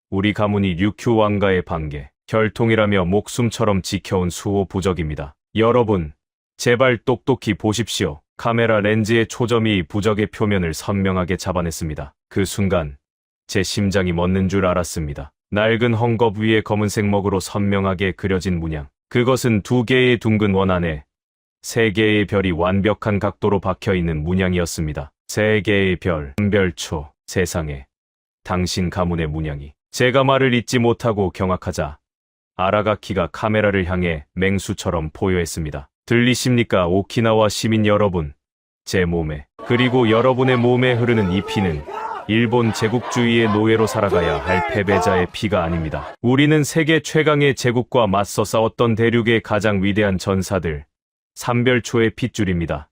B: 우리 가문이 류큐 왕가의 반개, 혈통이라며 목숨처럼 지켜온 수호 부적입니다. 여러분, 제발 똑똑히 보십시오. 카메라 렌즈의 초점이 부적의 표면을 선명하게 잡아냈습니다. 그 순간 제 심장이 멎는 줄 알았습니다. 낡은 헝겊 위에 검은색 먹으로 선명하게 그려진 문양. 그것은 두 개의 둥근 원 안에 세 개의 별이 완벽한 각도로 박혀있는 문양이었습니다. 세 개의 별, 삼별초, 세상에 당신 가문의 문양이. 제가 말을 잇지 못하고 경악하자 아라가키가 카메라를 향해 맹수처럼 포효했습니다. 들리십니까, 오키나와 시민 여러분? 제 몸에, 그리고 여러분의 몸에 흐르는 이 피는 일본 제국주의의 노예로 살아가야 할 패배자의 피가 아닙니다. 우리는 세계 최강의 제국과 맞서 싸웠던 대륙의 가장 위대한 전사들, 삼별초의 핏줄입니다.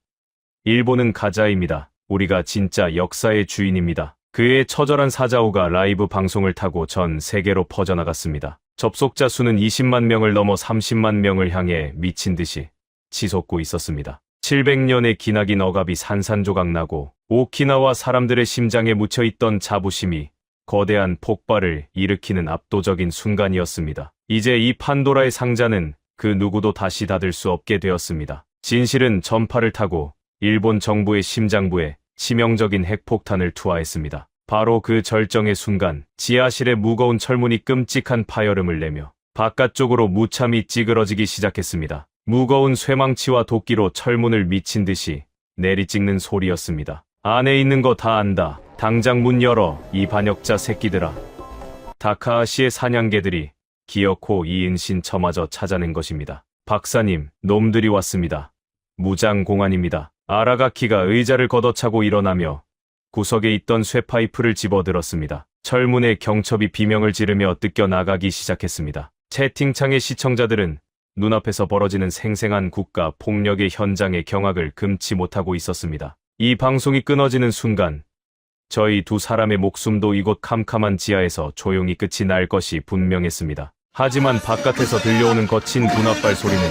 B: 일본은 가짜입니다. 우리가 진짜 역사의 주인입니다. 그의 처절한 사자후가 라이브 방송을 타고 전 세계로 퍼져나갔습니다. 접속자 수는 20만 명을 넘어 30만 명을 향해 미친 듯이 치솟고 있었습니다. 700년의 기나긴 억압이 산산조각나고 오키나와 사람들의 심장에 묻혀있던 자부심이 거대한 폭발을 일으키는 압도적인 순간이었습니다. 이제 이 판도라의 상자는 그 누구도 다시 닫을 수 없게 되었습니다. 진실은 전파를 타고 일본 정부의 심장부에 치명적인 핵폭탄을 투하했습니다. 바로 그 절정의 순간 지하실의 무거운 철문이 끔찍한 파열음을 내며 바깥쪽으로 무참히 찌그러지기 시작했습니다. 무거운 쇠망치와 도끼로 철문을 미친 듯이 내리찍는 소리였습니다. 안에 있는 거 다 안다. 당장 문 열어, 이 반역자 새끼들아. 다카하시의 사냥개들이 기어코 이은신 저마저 찾아낸 것입니다. 박사님, 놈들이 왔습니다. 무장공안입니다. 아라가키가 의자를 걷어차고 일어나며 구석에 있던 쇠파이프를 집어들었습니다. 철문에 경첩이 비명을 지르며 뜯겨 나가기 시작했습니다. 채팅창의 시청자들은 눈앞에서 벌어지는 생생한 국가 폭력의 현장의 경악을 금치 못하고 있었습니다. 이 방송이 끊어지는 순간 저희 두 사람의 목숨도 이곳 캄캄한 지하에서 조용히 끝이 날 것이 분명했습니다. 하지만 바깥에서 들려오는 거친 군홧발 소리는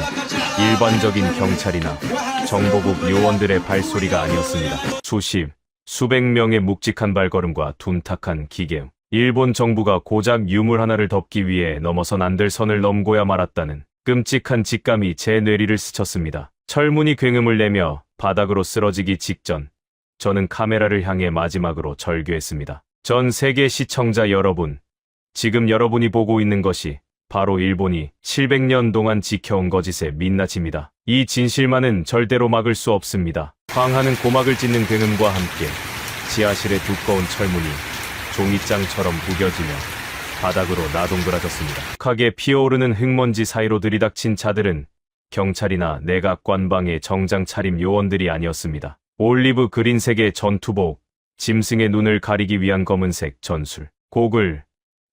B: 일반적인 경찰이나 정보국 요원들의 발소리가 아니었습니다. 수백 명의 묵직한 발걸음과 둔탁한 기계음. 일본 정부가 고작 유물 하나를 덮기 위해 넘어선 안 될 선을 넘고야 말았다는 끔찍한 직감이 제 뇌리를 스쳤습니다. 철문이 굉음을 내며 바닥으로 쓰러지기 직전 저는 카메라를 향해 마지막으로 절규했습니다. 전 세계 시청자 여러분, 지금 여러분이 보고 있는 것이 바로 일본이 700년 동안 지켜온 거짓의 민낯입니다. 이 진실만은 절대로 막을 수 없습니다. 황하는 고막을 찢는 굉음과 함께 지하실의 두꺼운 철문이 종이장처럼 구겨지며 바닥으로 나동그라졌습니다. 격하게 피어오르는 흙먼지 사이로 들이닥친 자들은 경찰이나 내각 관방의 정장 차림 요원들이 아니었습니다. 올리브 그린색의 전투복, 짐승의 눈을 가리기 위한 검은색 전술, 고글,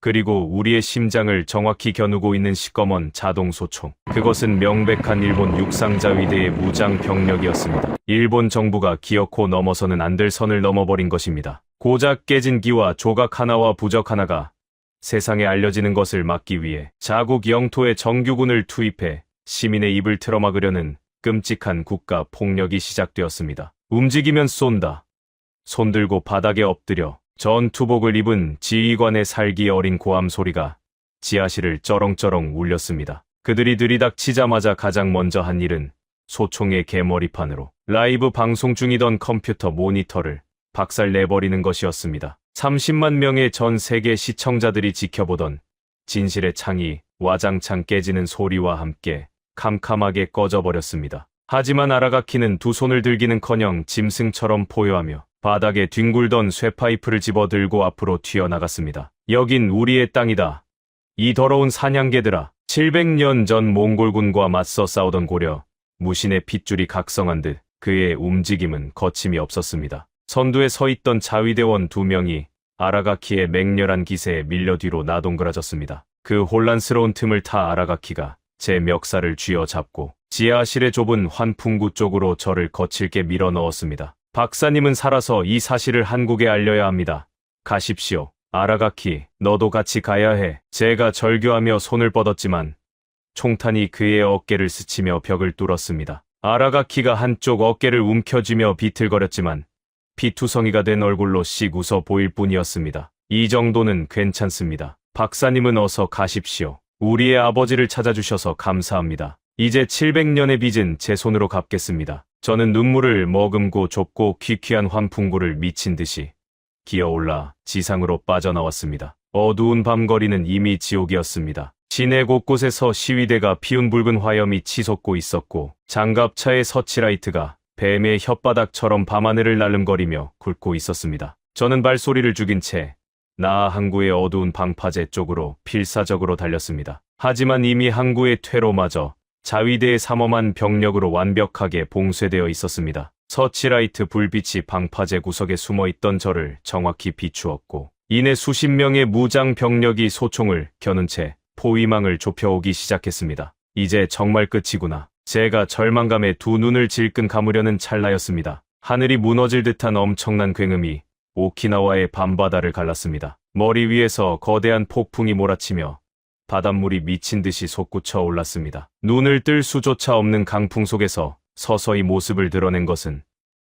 B: 그리고 우리의 심장을 정확히 겨누고 있는 시꺼먼 자동소총. 그것은 명백한 일본 육상자위대의 무장 병력이었습니다. 일본 정부가 기어코 넘어서는 안 될 선을 넘어버린 것입니다. 고작 깨진 기와 조각 하나와 부적 하나가 세상에 알려지는 것을 막기 위해 자국 영토에 정규군을 투입해 시민의 입을 틀어막으려는 끔찍한 국가 폭력이 시작되었습니다. 움직이면 쏜다. 손들고 바닥에 엎드려 전투복을 입은 지휘관의 살기 어린 고함 소리가 지하실을 쩌렁쩌렁 울렸습니다. 그들이 들이닥치자마자 가장 먼저 한 일은 소총의 개머리판으로 라이브 방송 중이던 컴퓨터 모니터를 박살내버리는 것이었습니다. 30만 명의 전 세계 시청자들이 지켜보던 진실의 창이 와장창 깨지는 소리와 함께 캄캄하게 꺼져버렸습니다. 하지만 아라가키는 두 손을 들기는커녕 짐승처럼 포효하며 바닥에 뒹굴던 쇠파이프를 집어들고 앞으로 튀어나갔습니다. 여긴 우리의 땅이다. 이 더러운 사냥개들아. 700년 전 몽골군과 맞서 싸우던 고려, 무신의 핏줄이 각성한 듯 그의 움직임은 거침이 없었습니다. 선두에 서 있던 자위대원 2명이 아라가키의 맹렬한 기세에 밀려 뒤로 나동그라졌습니다. 그 혼란스러운 틈을 타 아라가키가 제 멱살을 쥐어잡고 지하실의 좁은 환풍구 쪽으로 저를 거칠게 밀어 넣었습니다. 박사님은 살아서 이 사실을 한국에 알려야 합니다. 가십시오. 아라가키, 너도 같이 가야 해. 제가 절규하며 손을 뻗었지만 총탄이 그의 어깨를 스치며 벽을 뚫었습니다. 아라가키가 한쪽 어깨를 움켜쥐며 비틀거렸지만 피투성이가 된 얼굴로 씩 웃어 보일 뿐이었습니다. 이 정도는 괜찮습니다. 박사님은 어서 가십시오. 우리의 아버지를 찾아주셔서 감사합니다. 이제 700년의 빚은 제 손으로 갚겠습니다. 저는 눈물을 머금고 좁고 퀴퀴한 환풍구를 미친 듯이 기어올라 지상으로 빠져나왔습니다. 어두운 밤거리는 이미 지옥이었습니다. 시내 곳곳에서 시위대가 피운 붉은 화염이 치솟고 있었고 장갑차의 서치라이트가 뱀의 혓바닥처럼 밤하늘을 날름거리며 굵고 있었습니다. 저는 발소리를 죽인 채 나아 항구의 어두운 방파제 쪽으로 필사적으로 달렸습니다. 하지만 이미 항구의 퇴로마저 자위대의 삼엄한 병력으로 완벽하게 봉쇄되어 있었습니다. 서치라이트 불빛이 방파제 구석에 숨어있던 저를 정확히 비추었고 이내 수십 명의 무장 병력이 소총을 겨눈 채 포위망을 좁혀오기 시작했습니다. 이제 정말 끝이구나. 제가 절망감에 두 눈을 질끈 감으려는 찰나였습니다. 하늘이 무너질 듯한 엄청난 굉음이 오키나와의 밤바다를 갈랐습니다. 머리 위에서 거대한 폭풍이 몰아치며 바닷물이 미친 듯이 솟구쳐 올랐습니다. 눈을 뜰 수조차 없는 강풍 속에서 서서히 모습을 드러낸 것은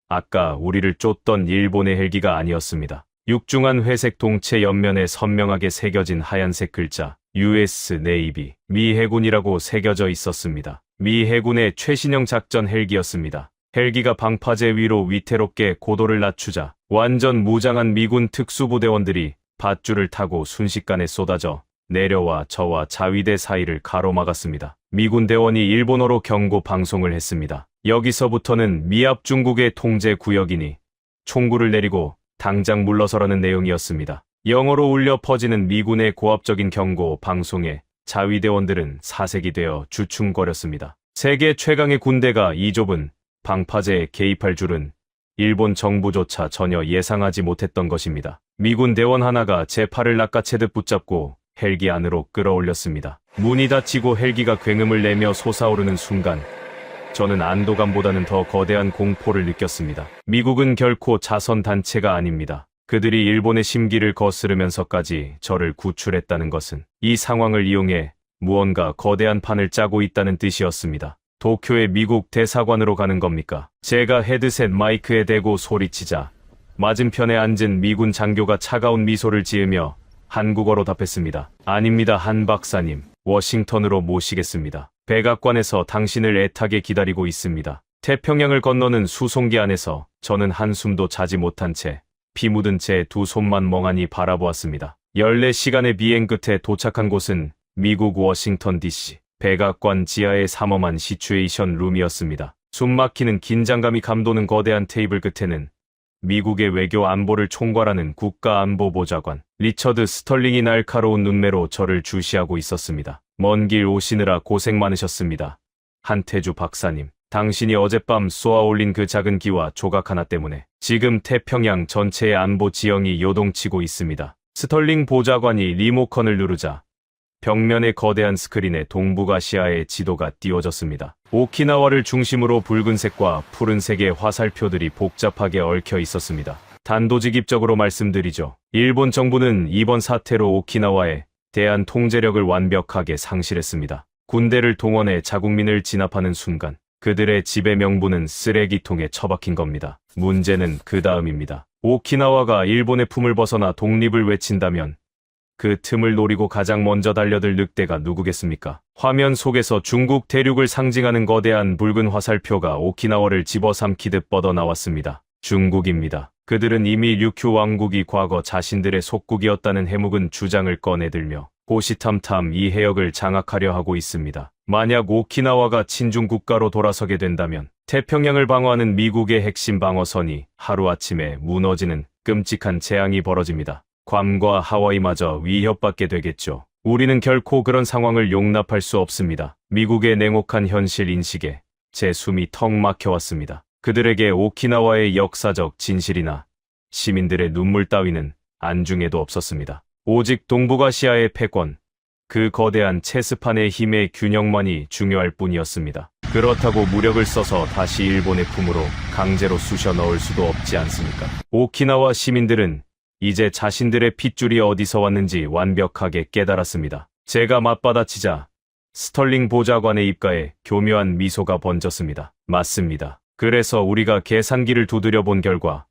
B: 아까 우리를 쫓던 일본의 헬기가 아니었습니다. 육중한 회색 동체 옆면에 선명하게 새겨진 하얀색 글자 US 네이비 미 해군이라고 새겨져 있었습니다. 미 해군의 최신형 작전 헬기였습니다. 헬기가 방파제 위로 위태롭게 고도를 낮추자 완전 무장한 미군 특수부대원들이 밧줄을 타고 순식간에 쏟아져 내려와 저와 자위대 사이를 가로막았습니다. 미군 대원이 일본어로 경고 방송을 했습니다. 여기서부터는 미합 중국의 통제 구역이니 총구를 내리고 당장 물러서라는 내용이었습니다. 영어로 울려 퍼지는 미군의 고압적인 경고 방송에 자위대원들은 사색이 되어 주춤거렸습니다. 세계 최강의 군대가 이 좁은 방파제에 개입할 줄은 일본 정부조차 전혀 예상하지 못했던 것입니다. 미군 대원 하나가 제 팔을 낚아채듯 붙잡고 헬기 안으로 끌어올렸습니다. 문이 닫히고 헬기가 굉음을 내며 솟아오르는 순간 저는 안도감보다는 더 거대한 공포를 느꼈습니다. 미국은 결코 자선 단체가 아닙니다. 그들이 일본의 심기를 거스르면서까지 저를 구출했다는 것은 이 상황을 이용해 무언가 거대한 판을 짜고 있다는 뜻이었습니다. 도쿄의 미국 대사관으로 가는 겁니까? 제가 헤드셋 마이크에 대고 소리치자 맞은편에 앉은 미군 장교가 차가운 미소를 지으며 한국어로 답했습니다. 아닙니다, 한 박사님. 워싱턴으로 모시겠습니다. 백악관에서 당신을 애타게 기다리고 있습니다. 태평양을 건너는 수송기 안에서 저는 한숨도 자지 못한 채 피 묻은 채 두 손만 멍하니 바라보았습니다. 14시간의 비행 끝에 도착한 곳은 미국 워싱턴 DC 백악관 지하의 삼엄한 시츄에이션 룸이었습니다. 숨막히는 긴장감이 감도는 거대한 테이블 끝에는 미국의 외교 안보를 총괄하는 국가안보보좌관 리처드 스털링이 날카로운 눈매로 저를 주시하고 있었습니다. 먼 길 오시느라 고생 많으셨습니다. 한태주 박사님, 당신이 어젯밤 쏘아올린 그 작은 기와 조각 하나 때문에 지금 태평양 전체의 안보 지형이 요동치고 있습니다. 스털링 보좌관이 리모컨을 누르자 벽면의 거대한 스크린에 동북아시아의 지도가 띄워졌습니다. 오키나와를 중심으로 붉은색과 푸른색의 화살표들이 복잡하게 얽혀 있었습니다. 단도직입적으로 말씀드리죠. 일본 정부는 이번 사태로 오키나와에 대한 통제력을 완벽하게 상실했습니다. 군대를 동원해 자국민을 진압하는 순간 그들의 지배 명분은 쓰레기통에 처박힌 겁니다. 문제는 그 다음입니다. 오키나와가 일본의 품을 벗어나 독립을 외친다면 그 틈을 노리고 가장 먼저 달려들 늑대가 누구겠습니까? 화면 속에서 중국 대륙을 상징하는 거대한 붉은 화살표가 오키나와를 집어삼키듯 뻗어나왔습니다. 중국입니다. 그들은 이미 류큐 왕국이 과거 자신들의 속국이었다는 해묵은 주장을 꺼내들며 호시탐탐 이 해역을 장악하려 하고 있습니다. 만약 오키나와가 친중 국가로 돌아서게 된다면 태평양을 방어하는 미국의 핵심 방어선이 하루아침에 무너지는 끔찍한 재앙이 벌어집니다. 괌과 하와이마저 위협받게 되겠죠. 우리는 결코 그런 상황을 용납할 수 없습니다. 미국의 냉혹한 현실 인식에 제 숨이 턱 막혀왔습니다. 그들에게 오키나와의 역사적 진실이나 시민들의 눈물 따위는 안중에도 없었습니다. 오직 동북아시아의 패권, 그 거대한 체스판의 힘의 균형만이 중요할 뿐이었습니다. 그렇다고 무력을 써서 다시 일본의 품으로 강제로 쑤셔 넣을 수도 없지 않습니까? 오키나와 시민들은 이제 자신들의 핏줄이 어디서 왔는지 완벽하게 깨달았습니다. 제가 맞받아치자 스털링 보좌관의 입가에 교묘한 미소가 번졌습니다. 맞습니다. 그래서 우리가 계산기를 두드려 본 결과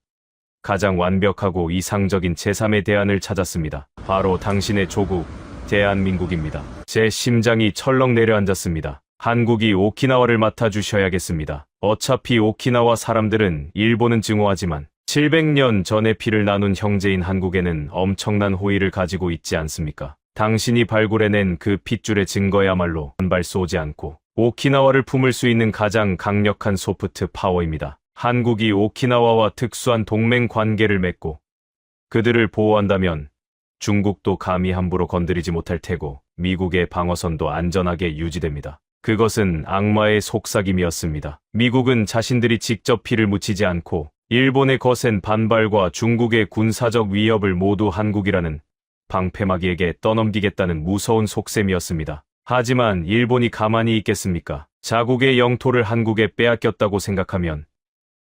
B: 가장 완벽하고 이상적인 제3의 대안을 찾았습니다. 바로 당신의 조국, 대한민국입니다. 제 심장이 철렁 내려앉았습니다. 한국이 오키나와를 맡아주셔야겠습니다. 어차피 오키나와 사람들은 일본은 증오하지만 700년 전의 피를 나눈 형제인 한국에는 엄청난 호의를 가지고 있지 않습니까? 당신이 발굴해낸 그 핏줄의 증거야말로 한 발 쏘지 않고 오키나와를 품을 수 있는 가장 강력한 소프트 파워입니다. 한국이 오키나와와 특수한 동맹 관계를 맺고 그들을 보호한다면 중국도 감히 함부로 건드리지 못할 테고 미국의 방어선도 안전하게 유지됩니다. 그것은 악마의 속삭임이었습니다. 미국은 자신들이 직접 피를 묻히지 않고 일본의 거센 반발과 중국의 군사적 위협을 모두 한국이라는 방패막이에게 떠넘기겠다는 무서운 속셈이었습니다. 하지만 일본이 가만히 있겠습니까? 자국의 영토를 한국에 빼앗겼다고 생각하면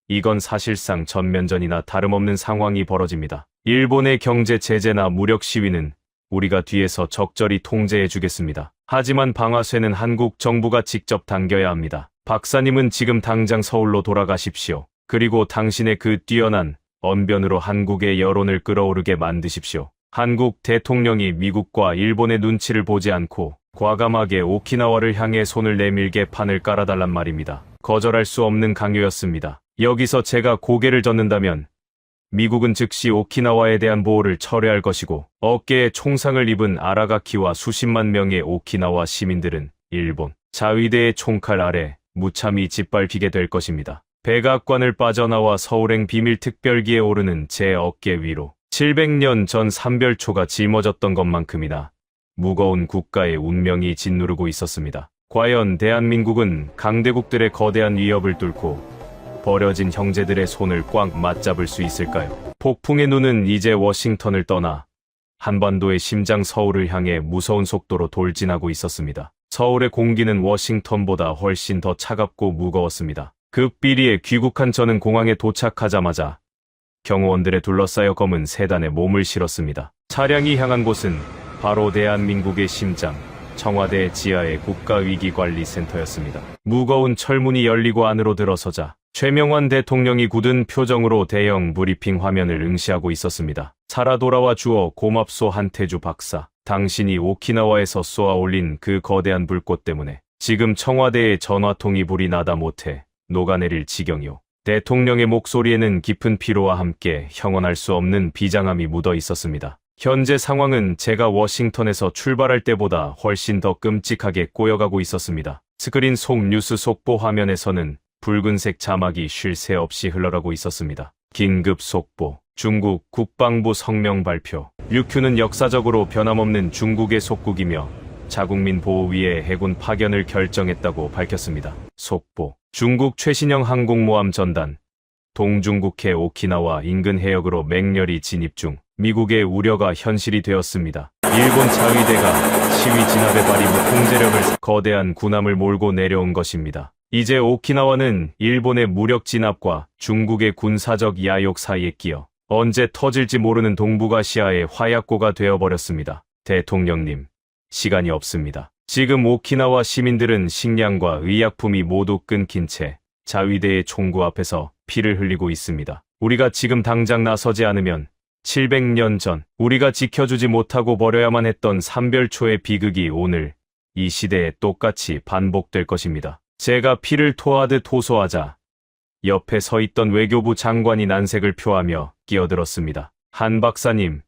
B: 이건 사실상 전면전이나 다름없는 상황이 벌어집니다. 일본의 경제 제재나 무력 시위는 우리가 뒤에서 적절히 통제해 주겠습니다. 하지만 방아쇠는 한국 정부가 직접 당겨야 합니다. 박사님은 지금 당장 서울로 돌아가십시오. 그리고 당신의 그 뛰어난 언변으로 한국의 여론을 끌어오르게 만드십시오. 한국 대통령이 미국과 일본의 눈치를 보지 않고 과감하게 오키나와를 향해 손을 내밀게 판을 깔아달란 말입니다. 거절할 수 없는 강요였습니다. 여기서 제가 고개를 젓는다면 미국은 즉시 오키나와에 대한 보호를 철회할 것이고 어깨에 총상을 입은 아라가키와 수십만 명의 오키나와 시민들은 일본 자위대의 총칼 아래 무참히 짓밟히게 될 것입니다. 백악관을 빠져나와 서울행 비밀특별기에 오르는 제 어깨 위로 700년 전 삼별초가 짊어졌던 것만큼이나 무거운 국가의 운명이 짓누르고 있었습니다. 과연 대한민국은 강대국들의 거대한 위협을 뚫고 버려진 형제들의 손을 꽉 맞잡을 수 있을까요? 폭풍의 눈은 이제 워싱턴을 떠나 한반도의 심장 서울을 향해 무서운 속도로 돌진하고 있었습니다. 서울의 공기는 워싱턴보다 훨씬 더 차갑고 무거웠습니다. 극비리에 귀국한 저는 공항에 도착하자마자 경호원들에 둘러싸여 검은 세단에 몸을 실었습니다. 차량이 향한 곳은 바로 대한민국의 심장, 청와대 지하의 국가위기관리센터였습니다. 무거운 철문이 열리고 안으로 들어서자 최명환 대통령이 굳은 표정으로 대형 브리핑 화면을 응시하고 있었습니다. 살아 돌아와 주어 고맙소 한태주 박사. 당신이 오키나와에서 쏘아 올린 그 거대한 불꽃 때문에 지금 청와대의 전화통이 불이 나다 못해 녹아내릴 지경이오. 대통령의 목소리에는 깊은 피로와 함께 형언할 수 없는 비장함이 묻어 있었습니다. 현재 상황은 제가 워싱턴에서 출발할 때보다 훨씬 더 끔찍하게 꼬여가고 있었습니다. 스크린 속 뉴스 속보 화면에서는 붉은색 자막이 쉴 새 없이 흘러가고 있었습니다. 긴급 속보. 중국 국방부 성명 발표. 류큐는 역사적으로 변함없는 중국의 속국이며 자국민 보호 위해 해군 파견을 결정했다고 밝혔습니다. 속보. 중국 최신형 항공모함 전단. 동중국해 오키나와 인근 해역으로 맹렬히 진입 중. 미국의 우려가 현실이 되었습니다. 일본 자위대가 시위 진압에 발휘 통제력을 거대한 군함을 몰고 내려온 것입니다. 이제 오키나와는 일본의 무력 진압과 중국의 군사적 야욕 사이에 끼어 언제 터질지 모르는 동북아시아의 화약고가 되어버렸습니다. 대통령님, 시간이 없습니다. 지금 오키나와 시민들은 식량과 의약품이 모두 끊긴 채 자위대의 총구 앞에서 피를 흘리고 있습니다. 우리가 지금 당장 나서지 않으면 700년 전 우리가 지켜주지 못하고 버려야만 했던 삼별초의 비극이 오늘 이 시대에 똑같이 반복될 것입니다. 제가 피를 토하듯 호소하자 옆에 서 있던 외교부 장관이 난색을 표하며 끼어들었습니다. 한 박사님,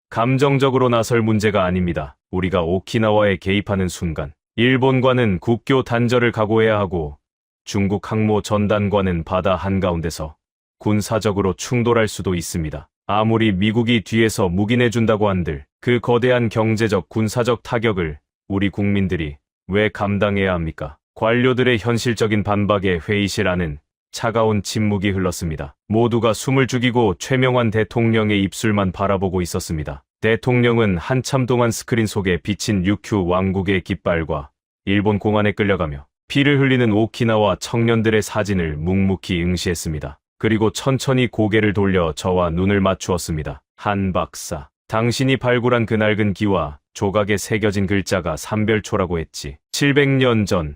B: 감정적으로 나설 문제가 아닙니다. 우리가 오키나와에 개입하는 순간 일본과는 국교 단절을 각오해야 하고 중국 항모 전단과는 바다 한가운데서 군사적으로 충돌할 수도 있습니다. 아무리 미국이 뒤에서 묵인해준다고 한들 그 거대한 경제적 군사적 타격을 우리 국민들이 왜 감당해야 합니까? 관료들의 현실적인 반박에 회의실 안은 차가운 침묵이 흘렀습니다. 모두가 숨을 죽이고 최명환 대통령의 입술만 바라보고 있었습니다. 대통령은 한참 동안 스크린 속에 비친 유큐 왕국의 깃발과 일본 공안에 끌려가며 피를 흘리는 오키나와 청년들의 사진을 묵묵히 응시했습니다. 그리고 천천히 고개를 돌려 저와 눈을 맞추었습니다. 한 박사, 당신이 발굴한 그 낡은 기와 조각에 새겨진 글자가 삼별초라고 했지. 700년 전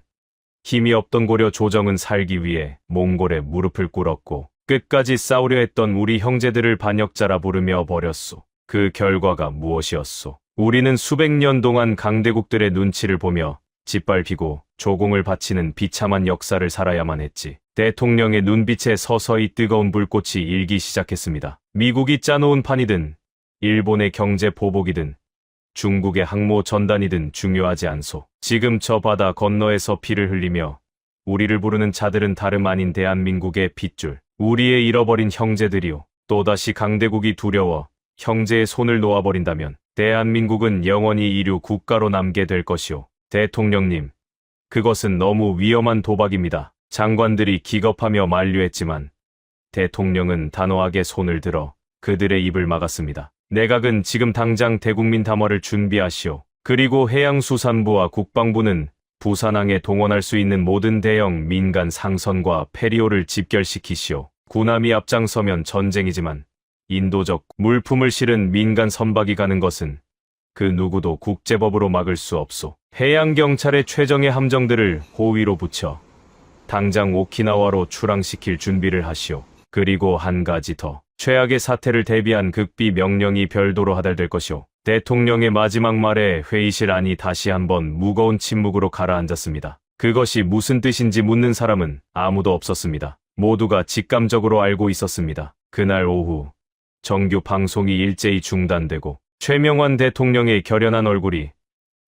B: 힘이 없던 고려 조정은 살기 위해 몽골에 무릎을 꿇었고 끝까지 싸우려 했던 우리 형제들을 반역자라 부르며 버렸소. 그 결과가 무엇이었소? 우리는 수백 년 동안 강대국들의 눈치를 보며 짓밟히고 조공을 바치는 비참한 역사를 살아야만 했지. 대통령의 눈빛에 서서히 뜨거운 불꽃이 일기 시작했습니다. 미국이 짜놓은 판이든 일본의 경제 보복이든 중국의 항모 전단이든 중요하지 않소. 지금 저 바다 건너에서 피를 흘리며 우리를 부르는 자들은 다름 아닌 대한민국의 핏줄, 우리의 잃어버린 형제들이요. 또다시 강대국이 두려워 형제의 손을 놓아버린다면 대한민국은 영원히 이류 국가로 남게 될 것이오. 대통령님, 그것은 너무 위험한 도박입니다. 장관들이 기겁하며 만류했지만 대통령은 단호하게 손을 들어 그들의 입을 막았습니다. 내각은 지금 당장 대국민 담화를 준비하시오. 그리고 해양수산부와 국방부는 부산항에 동원할 수 있는 모든 대형 민간 상선과 페리오를 집결시키시오. 군함이 앞장서면 전쟁이지만 인도적 물품을 실은 민간 선박이 가는 것은 그 누구도 국제법으로 막을 수 없소. 해양경찰의 최정예 함정들을 호위로 붙여 당장 오키나와로 출항시킬 준비를 하시오. 그리고 한 가지 더. 최악의 사태를 대비한 극비 명령이 별도로 하달될 것이오. 대통령의 마지막 말에 회의실 안이 다시 한번 무거운 침묵으로 가라앉았습니다. 그것이 무슨 뜻인지 묻는 사람은 아무도 없었습니다. 모두가 직감적으로 알고 있었습니다. 그날 오후 정규 방송이 일제히 중단되고 최명환 대통령의 결연한 얼굴이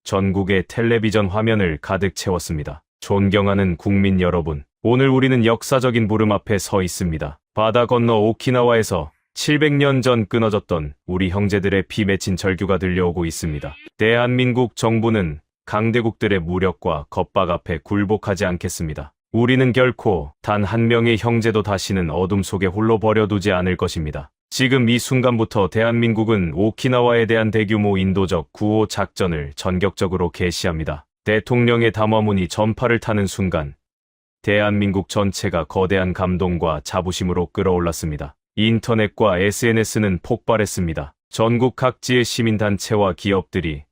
B: 전국의 텔레비전 화면을 가득 채웠습니다. 존경하는 국민 여러분, 오늘 우리는 역사적인 부름 앞에 서 있습니다. 바다 건너 오키나와에서 700년 전 끊어졌던 우리 형제들의 피 맺힌 절규가 들려오고 있습니다. 대한민국 정부는 강대국들의 무력과 겁박 앞에 굴복하지 않겠습니다. 우리는 결코 단 한 명의 형제도 다시는 어둠 속에 홀로 버려두지 않을 것입니다. 지금 이 순간부터 대한민국은 오키나와에 대한 대규모 인도적 구호 작전을 전격적으로 개시합니다. 대통령의 담화문이 전파를 타는 순간 대한민국 전체가 거대한 감동과 자부심으로 끌어올랐습니다. 인터넷과 SNS는 폭발했습니다. 전국 각지의 시민단체와 기업들이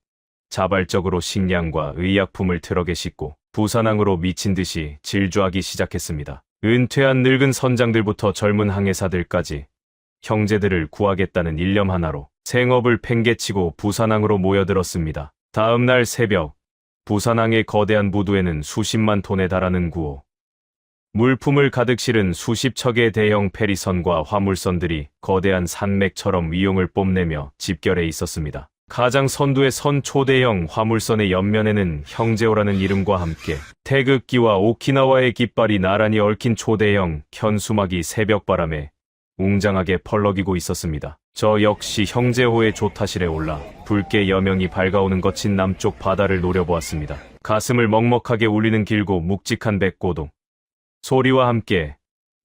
B: 자발적으로 식량과 의약품을 트럭에 싣고 부산항으로 미친 듯이 질주하기 시작했습니다. 은퇴한 늙은 선장들부터 젊은 항해사들까지 형제들을 구하겠다는 일념 하나로 생업을 팽개치고 부산항으로 모여들었습니다. 다음 날 새벽, 부산항의 거대한 부두에는 수십만 톤에 달하는 구호, 물품을 가득 실은 수십 척의 대형 페리선과 화물선들이 거대한 산맥처럼 위용을 뽐내며 집결해 있었습니다. 가장 선두의 선 초대형 화물선의 옆면에는 형제오라는 이름과 함께 태극기와 오키나와의 깃발이 나란히 얽힌 초대형 현수막이 새벽바람에 웅장하게 펄럭이고 있었습니다. 저 역시 형제호의 조타실에 올라 붉게 여명이 밝아오는 거친 남쪽 바다를 노려보았습니다. 가슴을 먹먹하게 울리는 길고 묵직한 백고동 소리와 함께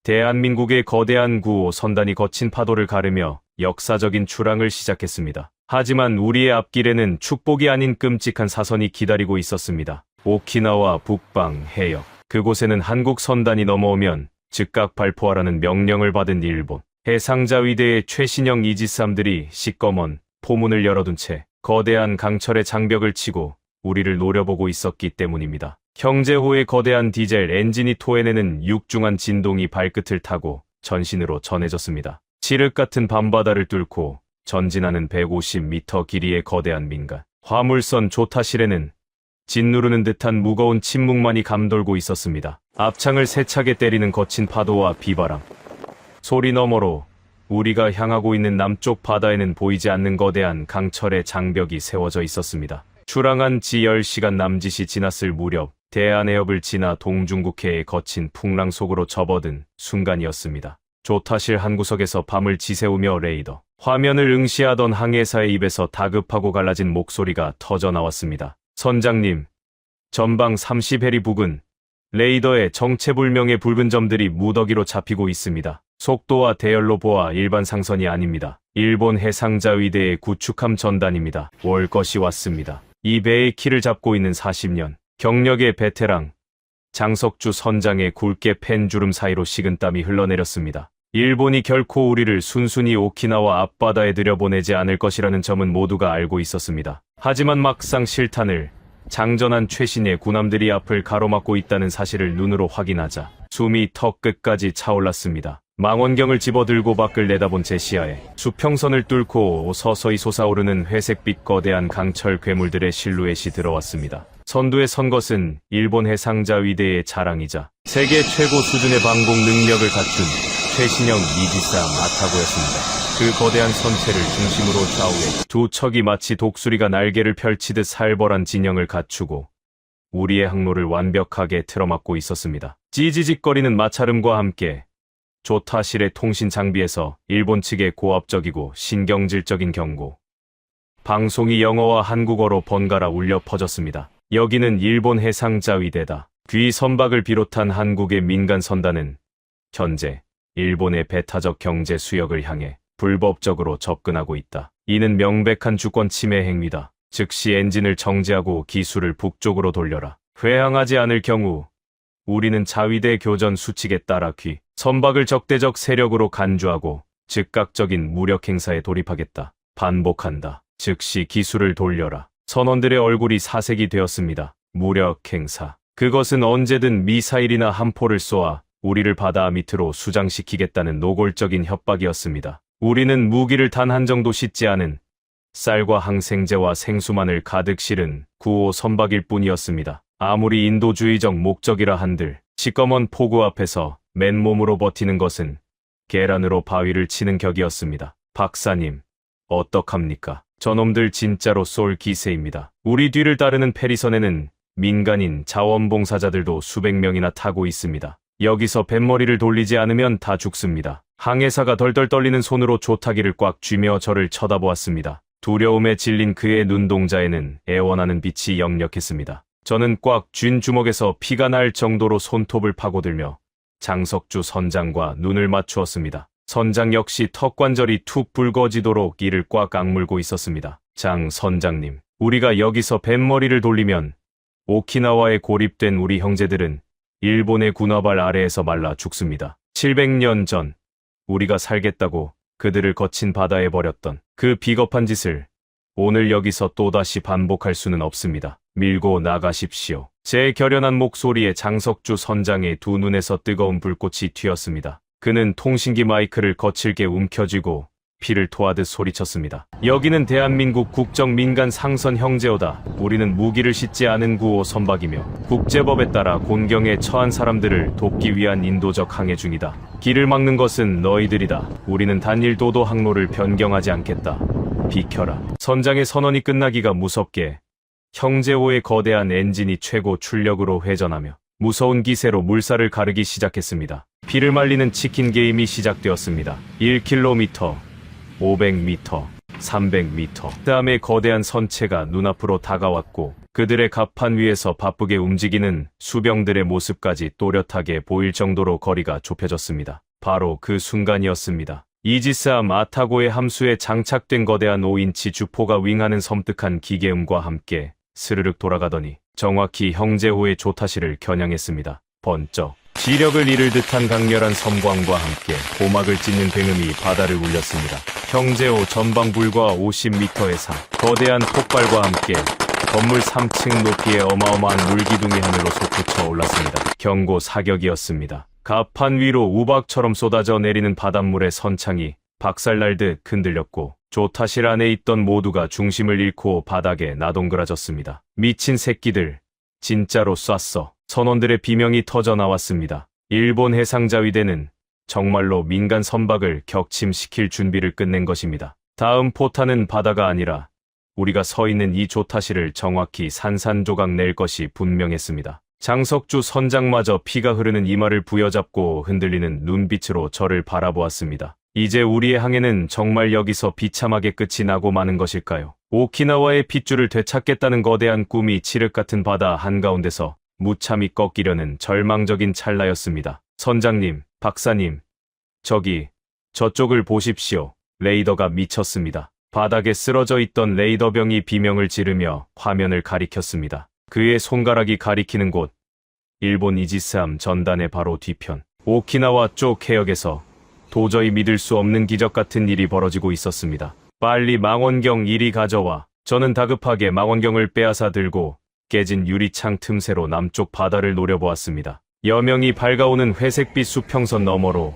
B: 대한민국의 거대한 구호 선단이 거친 파도를 가르며 역사적인 출항을 시작했습니다. 하지만 우리의 앞길에는 축복이 아닌 끔찍한 사선이 기다리고 있었습니다. 오키나와 북방 해역, 그곳에는 한국 선단이 넘어오면 즉각 발포하라는 명령을 받은 일본 해상자위대의 최신형 이지스함들이 시꺼먼 포문을 열어둔 채 거대한 강철의 장벽을 치고 우리를 노려보고 있었기 때문입니다. 형제호의 거대한 디젤 엔진이 토해내는 육중한 진동이 발끝을 타고 전신으로 전해졌습니다. 칠흑 같은 밤바다를 뚫고 전진하는 150m 길이의 거대한 민간 화물선 조타실에는 짓누르는 듯한 무거운 침묵만이 감돌고 있었습니다. 앞창을 세차게 때리는 거친 파도와 비바람 소리 너머로 우리가 향하고 있는 남쪽 바다에는 보이지 않는 거대한 강철의 장벽이 세워져 있었습니다. 출항한 지 10시간 남짓이 지났을 무렵 대한해협을 지나 동중국해의 거친 풍랑 속으로 접어든 순간이었습니다. 조타실 한 구석에서 밤을 지새우며 레이더 화면을 응시하던 항해사의 입에서 다급하고 갈라진 목소리가 터져 나왔습니다. 선장님, 전방 30해리 부근 레이더에 정체불명의 붉은 점들이 무더기로 잡히고 있습니다. 속도와 대열로 보아 일반 상선이 아닙니다. 일본 해상자위대의 구축함 전단입니다. 올 것이 왔습니다. 이 배의 키를 잡고 있는 40년 경력의 베테랑 장석주 선장의 굵게 팬 주름 사이로 식은땀이 흘러내렸습니다. 일본이 결코 우리를 순순히 오키나와 앞바다에 들여보내지 않을 것이라는 점은 모두가 알고 있었습니다. 하지만 막상 실탄을 장전한 최신의 군함들이 앞을 가로막고 있다는 사실을 눈으로 확인하자 숨이 턱 끝까지 차올랐습니다. 망원경을 집어들고 밖을 내다본 제 시야에 수평선을 뚫고 서서히 솟아오르는 회색빛 거대한 강철 괴물들의 실루엣이 들어왔습니다. 선두에 선 것은 일본 해상자위대의 자랑이자 세계 최고 수준의 방공 능력을 갖춘 최신형 이지스함 아타고였습니다. 그 거대한 선체를 중심으로 좌우에 두 척이 마치 독수리가 날개를 펼치듯 살벌한 진영을 갖추고 우리의 항로를 완벽하게 틀어막고 있었습니다. 찌지직거리는 마찰음과 함께 조타실의 통신 장비에서 일본 측의 고압적이고 신경질적인 경고 방송이 영어와 한국어로 번갈아 울려 퍼졌습니다. 여기는 일본 해상자위대다. 귀 선박을 비롯한 한국의 민간 선단은 현재 일본의 배타적 경제 수역을 향해 불법적으로 접근하고 있다. 이는 명백한 주권 침해 행위다. 즉시 엔진을 정지하고 기술을 북쪽으로 돌려라. 회항하지 않을 경우 우리는 자위대 교전 수칙에 따라 귀 선박을 적대적 세력으로 간주하고 즉각적인 무력 행사에 돌입하겠다. 반복한다. 즉시 기술을 돌려라. 선원들의 얼굴이 사색이 되었습니다. 무력 행사. 그것은 언제든 미사일이나 함포를 쏘아 우리를 바다 밑으로 수장시키겠다는 노골적인 협박이었습니다. 우리는 무기를 단 한 정도 싣지 않은 쌀과 항생제와 생수만을 가득 실은 9호 선박일 뿐이었습니다. 아무리 인도주의적 목적이라 한들 시꺼먼 폭우 앞에서 맨몸으로 버티는 것은 계란으로 바위를 치는 격이었습니다. 박사님, 어떡합니까? 저놈들 진짜로 쏠 기세입니다. 우리 뒤를 따르는 페리선에는 민간인 자원봉사자들도 수백 명이나 타고 있습니다. 여기서 뱃머리를 돌리지 않으면 다 죽습니다. 항해사가 덜덜 떨리는 손으로 조타기를 꽉 쥐며 저를 쳐다보았습니다. 두려움에 질린 그의 눈동자에는 애원하는 빛이 역력했습니다. 저는 꽉 쥔 주먹에서 피가 날 정도로 손톱을 파고들며 장석주 선장과 눈을 맞추었습니다. 선장 역시 턱관절이 툭 붉어지도록 이를 꽉 악물고 있었습니다. 장 선장님, 우리가 여기서 뱃머리를 돌리면 오키나와에 고립된 우리 형제들은 일본의 군화발 아래에서 말라 죽습니다. 700년 전 우리가 살겠다고 그들을 거친 바다에 버렸던 그 비겁한 짓을 오늘 여기서 또다시 반복할 수는 없습니다. 밀고 나가십시오. 제 결연한 목소리에 장석주 선장의 두 눈에서 뜨거운 불꽃이 튀었습니다. 그는 통신기 마이크를 거칠게 움켜쥐고 피를 토하듯 소리쳤습니다. 여기는 대한민국 국적 민간 상선 형제호다. 우리는 무기를 싣지 않은 9호 선박이며 국제법에 따라 곤경에 처한 사람들을 돕기 위한 인도적 항해 중이다. 길을 막는 것은 너희들이다. 우리는 단일도도 항로를 변경하지 않겠다. 비켜라. 선장의 선언이 끝나기가 무섭게 형제호의 거대한 엔진이 최고 출력으로 회전하며 무서운 기세로 물살을 가르기 시작했습니다. 피를 말리는 치킨 게임이 시작되었습니다. 1km, 500m, 300m. 다음에 거대한 선체가 눈앞으로 다가왔고 그들의 갑판 위에서 바쁘게 움직이는 수병들의 모습까지 또렷하게 보일 정도로 거리가 좁혀졌습니다. 바로 그 순간이었습니다. 이지스함 아타고의 함수에 장착된 거대한 5인치 주포가 윙하는 섬뜩한 기계음과 함께 스르륵 돌아가더니 정확히 형제호의 조타실을 겨냥했습니다. 번쩍. 지력을 잃을 듯한 강렬한 섬광과 함께 고막을 찢는 굉음이 바다를 울렸습니다. 형제호 전방 불과 50m 이상 거대한 폭발과 함께 건물 3층 높이의 어마어마한 물기둥이 하늘로 솟구쳐 올랐습니다. 경고 사격이었습니다. 갑판 위로 우박처럼 쏟아져 내리는 바닷물의 선창이 박살날듯 흔들렸고 조타실 안에 있던 모두가 중심을 잃고 바닥에 나동그라졌습니다. 미친 새끼들, 진짜로 쐈어. 선원들의 비명이 터져 나왔습니다. 일본 해상자위대는 정말로 민간 선박을 격침시킬 준비를 끝낸 것입니다. 다음 포탄은 바다가 아니라 우리가 서 있는 이 조타실을 정확히 산산조각 낼 것이 분명했습니다. 장석주 선장마저 피가 흐르는 이마를 부여잡고 흔들리는 눈빛으로 저를 바라보았습니다. 이제 우리의 항해는 정말 여기서 비참하게 끝이 나고 마는 것일까요? 오키나와의 핏줄을 되찾겠다는 거대한 꿈이 칠흑 같은 바다 한가운데서 무참히 꺾이려는 절망적인 찰나였습니다. 선장님, 박사님, 저쪽을 보십시오. 레이더가 미쳤습니다. 바닥에 쓰러져 있던 레이더병이 비명을 지르며 화면을 가리켰습니다. 그의 손가락이 가리키는 곳, 일본 이지스함 전단의 바로 뒤편, 오키나와 쪽 해역에서 도저히 믿을 수 없는 기적 같은 일이 벌어지고 있었습니다. 빨리 망원경 이리 가져와. 저는 다급하게 망원경을 빼앗아 들고 깨진 유리창 틈새로 남쪽 바다를 노려보았습니다. 여명이 밝아오는 회색빛 수평선 너머로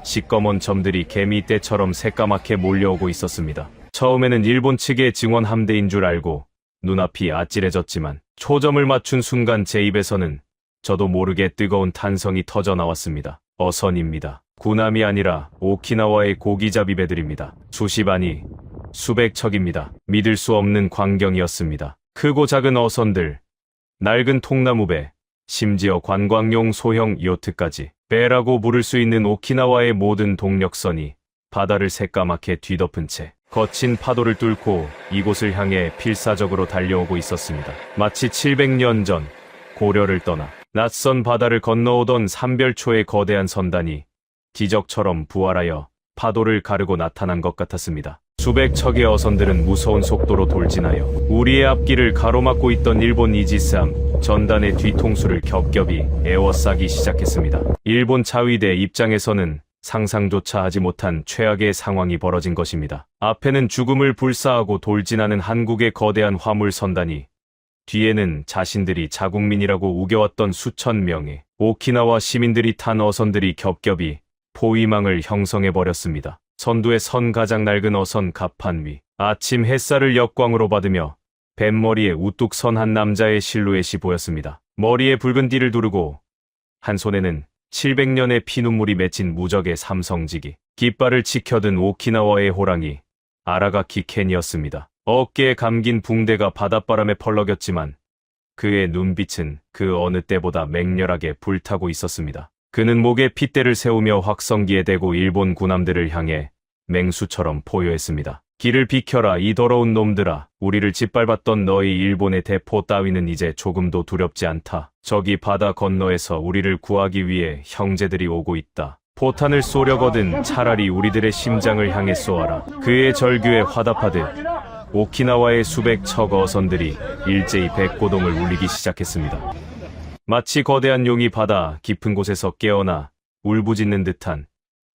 B: 시꺼먼 점들이 개미떼처럼 새까맣게 몰려오고 있었습니다. 처음에는 일본 측의 증원 함대인 줄 알고 눈앞이 아찔해졌지만 초점을 맞춘 순간 제 입에서는 저도 모르게 뜨거운 탄성이 터져 나왔습니다. 어선입니다. 군함이 아니라 오키나와의 고기잡이 배들입니다. 수십 아니 수백 척입니다. 믿을 수 없는 광경이었습니다. 크고 작은 어선들, 낡은 통나무배, 심지어 관광용 소형 요트까지 배라고 부를 수 있는 오키나와의 모든 동력선이 바다를 새까맣게 뒤덮은 채 거친 파도를 뚫고 이곳을 향해 필사적으로 달려오고 있었습니다. 마치 700년 전 고려를 떠나 낯선 바다를 건너오던 삼별초의 거대한 선단이 기적처럼 부활하여 파도를 가르고 나타난 것 같았습니다. 수백 척의 어선들은 무서운 속도로 돌진하여 우리의 앞길을 가로막고 있던 일본 이지스함 전단의 뒤통수를 겹겹이 에워싸기 시작했습니다. 일본 자위대 입장에서는 상상조차 하지 못한 최악의 상황이 벌어진 것입니다. 앞에는 죽음을 불사하고 돌진하는 한국의 거대한 화물 선단이, 뒤에는 자신들이 자국민이라고 우겨왔던 수천 명의 오키나와 시민들이 탄 어선들이 겹겹이 포위망을 형성해버렸습니다. 선두에 선 가장 낡은 어선 갑판 위, 아침 햇살을 역광으로 받으며 뱃머리에 우뚝 선 한 남자의 실루엣이 보였습니다. 머리에 붉은 띠를 두르고 한 손에는 700년의 피눈물이 맺힌 무적의 삼성지기, 깃발을 치켜든 오키나와의 호랑이 아라가키 켄이었습니다. 어깨에 감긴 붕대가 바닷바람에 펄럭였지만 그의 눈빛은 그 어느 때보다 맹렬하게 불타고 있었습니다. 그는 목에 핏대를 세우며 확성기에 대고 일본 군함들을 향해 맹수처럼 포효했습니다. 길을 비켜라 이 더러운 놈들아. 우리를 짓밟았던 너희 일본의 대포 따위는 이제 조금도 두렵지 않다. 저기 바다 건너에서 우리를 구하기 위해 형제들이 오고 있다. 포탄을 쏘려거든 차라리 우리들의 심장을 향해 쏘아라. 그의 절규에 화답하듯 오키나와의 수백 척 어선들이 일제히 백고동을 울리기 시작했습니다. 마치 거대한 용이 바다 깊은 곳에서 깨어나 울부짖는 듯한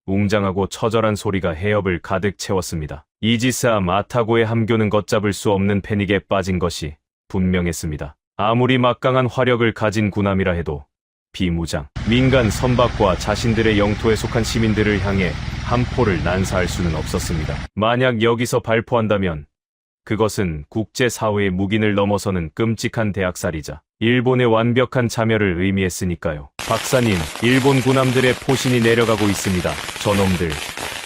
B: 웅장하고 처절한 소리가 해협을 가득 채웠습니다. 이지스함 아타고의 함교는 걷잡을 수 없는 패닉에 빠진 것이 분명했습니다. 아무리 막강한 화력을 가진 군함이라 해도 비무장, 민간 선박과 자신들의 영토에 속한 시민들을 향해 한 포를 난사할 수는 없었습니다. 만약 여기서 발포한다면 그것은 국제사회의 묵인을 넘어서는 끔찍한 대학살이자 일본의 완벽한 자멸을 의미했으니까요. 박사님, 일본 군함들의 포신이 내려가고 있습니다. 저놈들,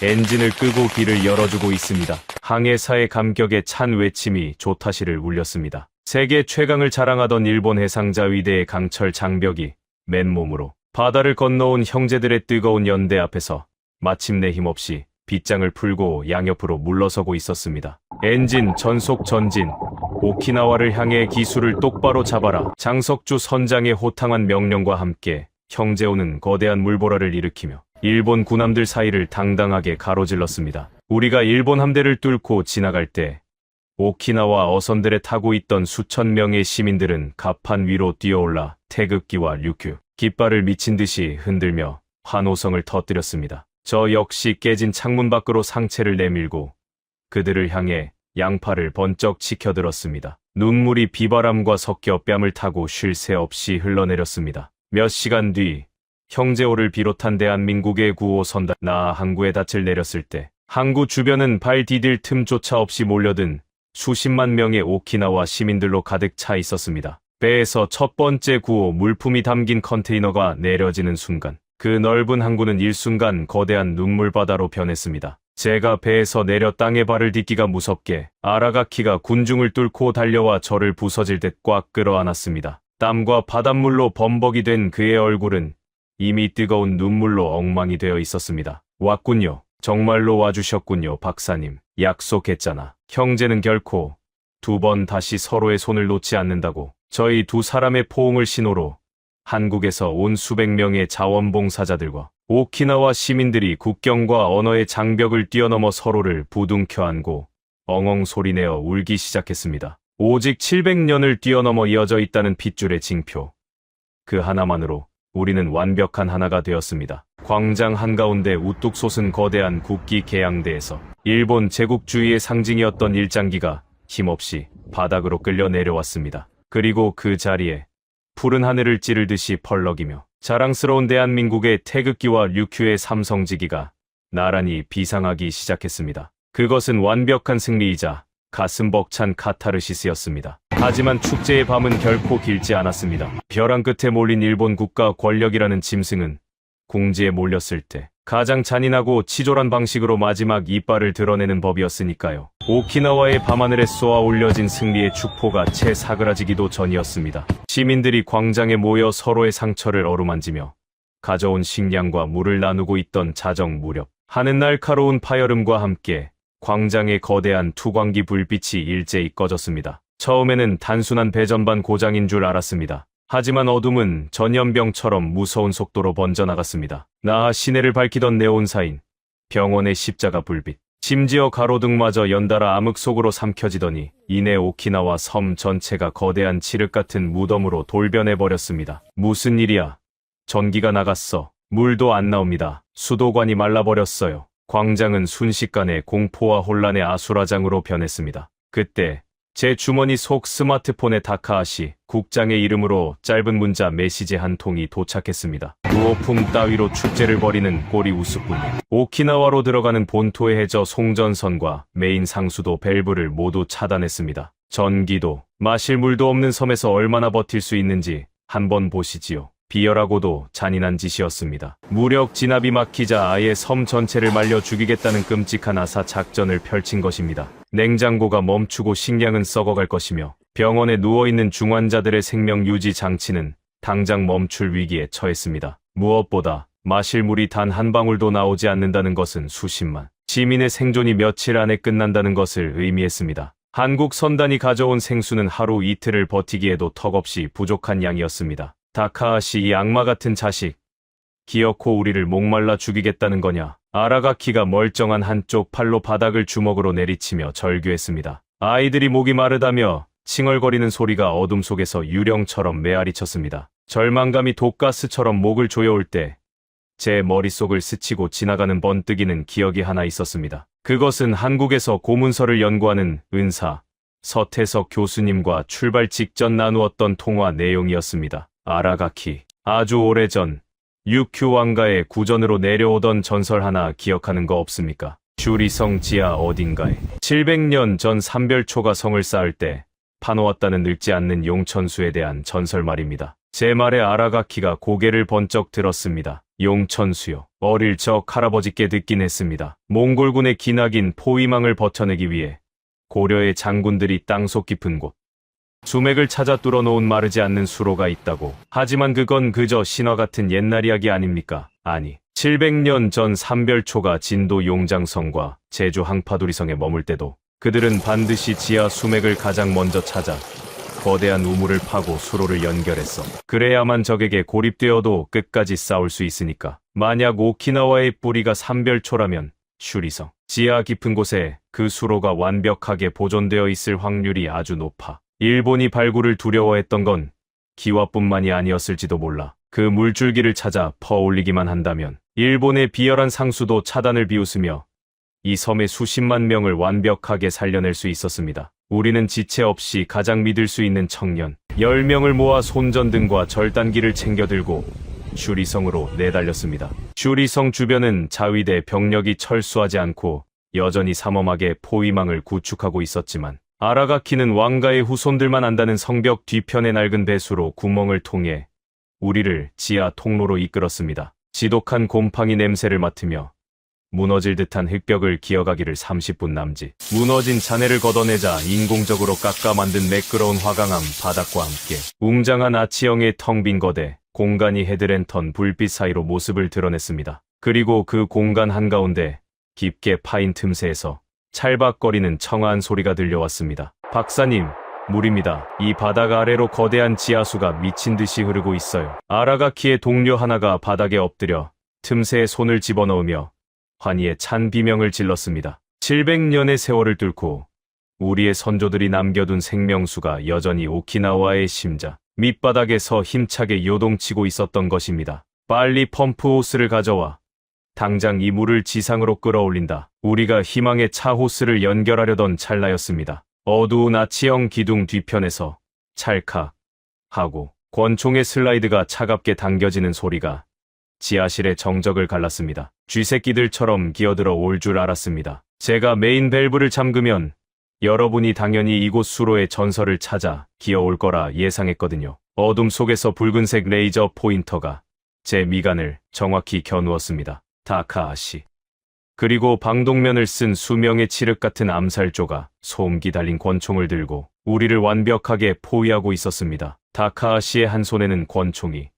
B: 엔진을 끄고 길을 열어주고 있습니다. 항해사의 감격에 찬 외침이 조타시를 울렸습니다. 세계 최강을 자랑하던 일본 해상자위대의 강철 장벽이 맨몸으로 바다를 건너온 형제들의 뜨거운 연대 앞에서 마침내 힘없이 빗장을 풀고 양옆으로 물러서고 있었습니다. 엔진 전속 전진, 오키나와를 향해 기술을 똑바로 잡아라. 장석주 선장의 호탕한 명령과 함께 형제오는 거대한 물보라를 일으키며 일본 군함들 사이를 당당하게 가로질렀습니다. 우리가 일본 함대를 뚫고 지나갈 때 오키나와 어선들에 타고 있던 수천 명의 시민들은 갑판 위로 뛰어올라 태극기와 류큐, 깃발을 미친 듯이 흔들며 환호성을 터뜨렸습니다. 저 역시 깨진 창문 밖으로 상체를 내밀고 그들을 향해 양팔을 번쩍 치켜들었습니다. 눈물이 비바람과 섞여 뺨을 타고 쉴 새 없이 흘러내렸습니다. 몇 시간 뒤 형제호를 비롯한 대한민국의 9호 선단 나 항구에 닻을 내렸을 때 항구 주변은 발 디딜 틈조차 없이 몰려든 수십만 명의 오키나와 시민들로 가득 차 있었습니다. 배에서 첫 번째 9호 물품이 담긴 컨테이너가 내려지는 순간 그 넓은 항구는 일순간 거대한 눈물바다로 변했습니다. 제가 배에서 내려 땅에 발을 딛기가 무섭게 아라가키가 군중을 뚫고 달려와 저를 부서질 듯 꽉 끌어안았습니다. 땀과 바닷물로 범벅이 된 그의 얼굴은 이미 뜨거운 눈물로 엉망이 되어 있었습니다. 왔군요. 정말로 와주셨군요, 박사님. 약속했잖아. 형제는 결코 두 번 다시 서로의 손을 놓지 않는다고. 저희 두 사람의 포옹을 신호로 한국에서 온 수백 명의 자원봉사자들과 오키나와 시민들이 국경과 언어의 장벽을 뛰어넘어 서로를 부둥켜 안고 엉엉 소리내어 울기 시작했습니다. 오직 700년을 뛰어넘어 이어져 있다는 핏줄의 징표. 그 하나만으로 우리는 완벽한 하나가 되었습니다. 광장 한가운데 우뚝 솟은 거대한 국기 개양대에서 일본 제국주의의 상징이었던 일장기가 힘없이 바닥으로 끌려 내려왔습니다. 그리고 그 자리에 푸른 하늘을 찌르듯이 펄럭이며 자랑스러운 대한민국의 태극기와 류큐의 삼성지기가 나란히 비상하기 시작했습니다. 그것은 완벽한 승리이자 가슴 벅찬 카타르시스였습니다. 하지만 축제의 밤은 결코 길지 않았습니다. 벼랑 끝에 몰린 일본 국가 권력이라는 짐승은 궁지에 몰렸을 때 가장 잔인하고 치졸한 방식으로 마지막 이빨을 드러내는 법이었으니까요. 오키나와의 밤하늘에 쏘아 올려진 승리의 축포가 채 사그라지기도 전이었습니다. 시민들이 광장에 모여 서로의 상처를 어루만지며 가져온 식량과 물을 나누고 있던 자정 무렵 하는 날카로운 파열음과 함께 광장의 거대한 투광기 불빛이 일제히 꺼졌습니다. 처음에는 단순한 배전반 고장인 줄 알았습니다. 하지만 어둠은 전염병처럼 무서운 속도로 번져나갔습니다. 나하 시내를 밝히던 네온사인, 병원의 십자가 불빛, 심지어 가로등마저 연달아 암흑 속으로 삼켜지더니 이내 오키나와 섬 전체가 거대한 칠흑 같은 무덤으로 돌변해버렸습니다. 무슨 일이야? 전기가 나갔어. 물도 안 나옵니다. 수도관이 말라버렸어요. 광장은 순식간에 공포와 혼란의 아수라장으로 변했습니다. 그때 제 주머니 속 스마트폰에 다카하시 국장의 이름으로 짧은 문자 메시지 한 통이 도착했습니다. 무호풍 따위로 축제를 벌이는 꼴이 우습군요. 오키나와로 들어가는 본토의 해저 송전선과 메인 상수도 밸브를 모두 차단했습니다. 전기도, 마실 물도 없는 섬에서 얼마나 버틸 수 있는지 한번 보시지요. 비열하고도 잔인한 짓이었습니다. 무력 진압이 막히자 아예 섬 전체를 말려 죽이겠다는 끔찍한 아사 작전을 펼친 것입니다. 냉장고가 멈추고 식량은 썩어갈 것이며 병원에 누워있는 중환자들의 생명 유지 장치는 당장 멈출 위기에 처했습니다. 무엇보다 마실 물이 단 한 방울도 나오지 않는다는 것은 수십만 시민의 생존이 며칠 안에 끝난다는 것을 의미했습니다. 한국 선단이 가져온 생수는 하루 이틀을 버티기에도 턱없이 부족한 양이었습니다. 다카하시 이 악마 같은 자식. 기어코 우리를 목말라 죽이겠다는 거냐. 아라가키가 멀쩡한 한쪽 팔로 바닥을 주먹으로 내리치며 절규했습니다. 아이들이 목이 마르다며 칭얼거리는 소리가 어둠 속에서 유령처럼 메아리쳤습니다. 절망감이 독가스처럼 목을 조여올 때 제 머릿속을 스치고 지나가는 번뜩이는 기억이 하나 있었습니다. 그것은 한국에서 고문서를 연구하는 은사 서태석 교수님과 출발 직전 나누었던 통화 내용이었습니다. 아라가키, 아주 오래전 유큐 왕가의 구전으로 내려오던 전설 하나 기억하는 거 없습니까? 슈리성 지하 어딘가에 700년 전 삼별초가 성을 쌓을 때 파놓았다는 늙지 않는 용천수에 대한 전설 말입니다. 제 말에 아라가키가 고개를 번쩍 들었습니다. 용천수요. 어릴 적 할아버지께 듣긴 했습니다. 몽골군의 기나긴 포위망을 버텨내기 위해 고려의 장군들이 땅속 깊은 곳 수맥을 찾아 뚫어놓은 마르지 않는 수로가 있다고. 하지만 그건 그저 신화 같은 옛날 이야기 아닙니까? 아니, 700년 전 삼별초가 진도 용장성과 제주 항파두리성에 머물 때도 그들은 반드시 지하 수맥을 가장 먼저 찾아 거대한 우물을 파고 수로를 연결했어. 그래야만 적에게 고립되어도 끝까지 싸울 수 있으니까. 만약 오키나와의 뿌리가 삼별초라면 슈리성, 지하 깊은 곳에 그 수로가 완벽하게 보존되어 있을 확률이 아주 높아. 일본이 발굴을 두려워했던 건 기와뿐만이 아니었을지도 몰라. 그 물줄기를 찾아 퍼올리기만 한다면 일본의 비열한 상수도 차단을 비웃으며 이 섬의 수십만 명을 완벽하게 살려낼 수 있었습니다. 우리는 지체 없이 가장 믿을 수 있는 청년 10명을 모아 손전등과 절단기를 챙겨 들고 슈리성으로 내달렸습니다. 슈리성 주변은 자위대 병력이 철수하지 않고 여전히 삼엄하게 포위망을 구축하고 있었지만 아라가키는 왕가의 후손들만 안다는 성벽 뒤편의 낡은 배수로 구멍을 통해 우리를 지하 통로로 이끌었습니다. 지독한 곰팡이 냄새를 맡으며 무너질 듯한 흙벽을 기어가기를 30분 남짓. 무너진 잔해를 걷어내자 인공적으로 깎아 만든 매끄러운 화강암 바닥과 함께 웅장한 아치형의 텅 빈 거대 공간이 헤드랜턴 불빛 사이로 모습을 드러냈습니다. 그리고 그 공간 한가운데 깊게 파인 틈새에서 찰박거리는 청아한 소리가 들려왔습니다. 박사님, 물입니다. 이 바닥 아래로 거대한 지하수가 미친 듯이 흐르고 있어요. 아라가키의 동료 하나가 바닥에 엎드려 틈새에 손을 집어넣으며 환희에 찬 비명을 질렀습니다. 700년의 세월을 뚫고 우리의 선조들이 남겨둔 생명수가 여전히 오키나와의 심자 밑바닥에서 힘차게 요동치고 있었던 것입니다. 빨리 펌프 호스를 가져와. 당장 이 물을 지상으로 끌어올린다. 우리가 희망의 차 호스를 연결하려던 찰나였습니다. 어두운 아치형 기둥 뒤편에서 찰칵 하고 권총의 슬라이드가 차갑게 당겨지는 소리가 지하실의 정적을 갈랐습니다. 쥐새끼들처럼 기어들어 올 줄 알았습니다. 제가 메인 밸브를 잠그면 여러분이 당연히 이곳 수로의 전설을 찾아 기어올 거라 예상했거든요. 어둠 속에서 붉은색 레이저 포인터가 제 미간을 정확히 겨누었습니다. 다카하시. 그리고 방독면을 쓴 수명의 칠흑 같은 암살조가 소음기 달린 권총을 들고 우리를 완벽하게 포위하고 있었습니다. 다카하시의 한 손에는 권총이,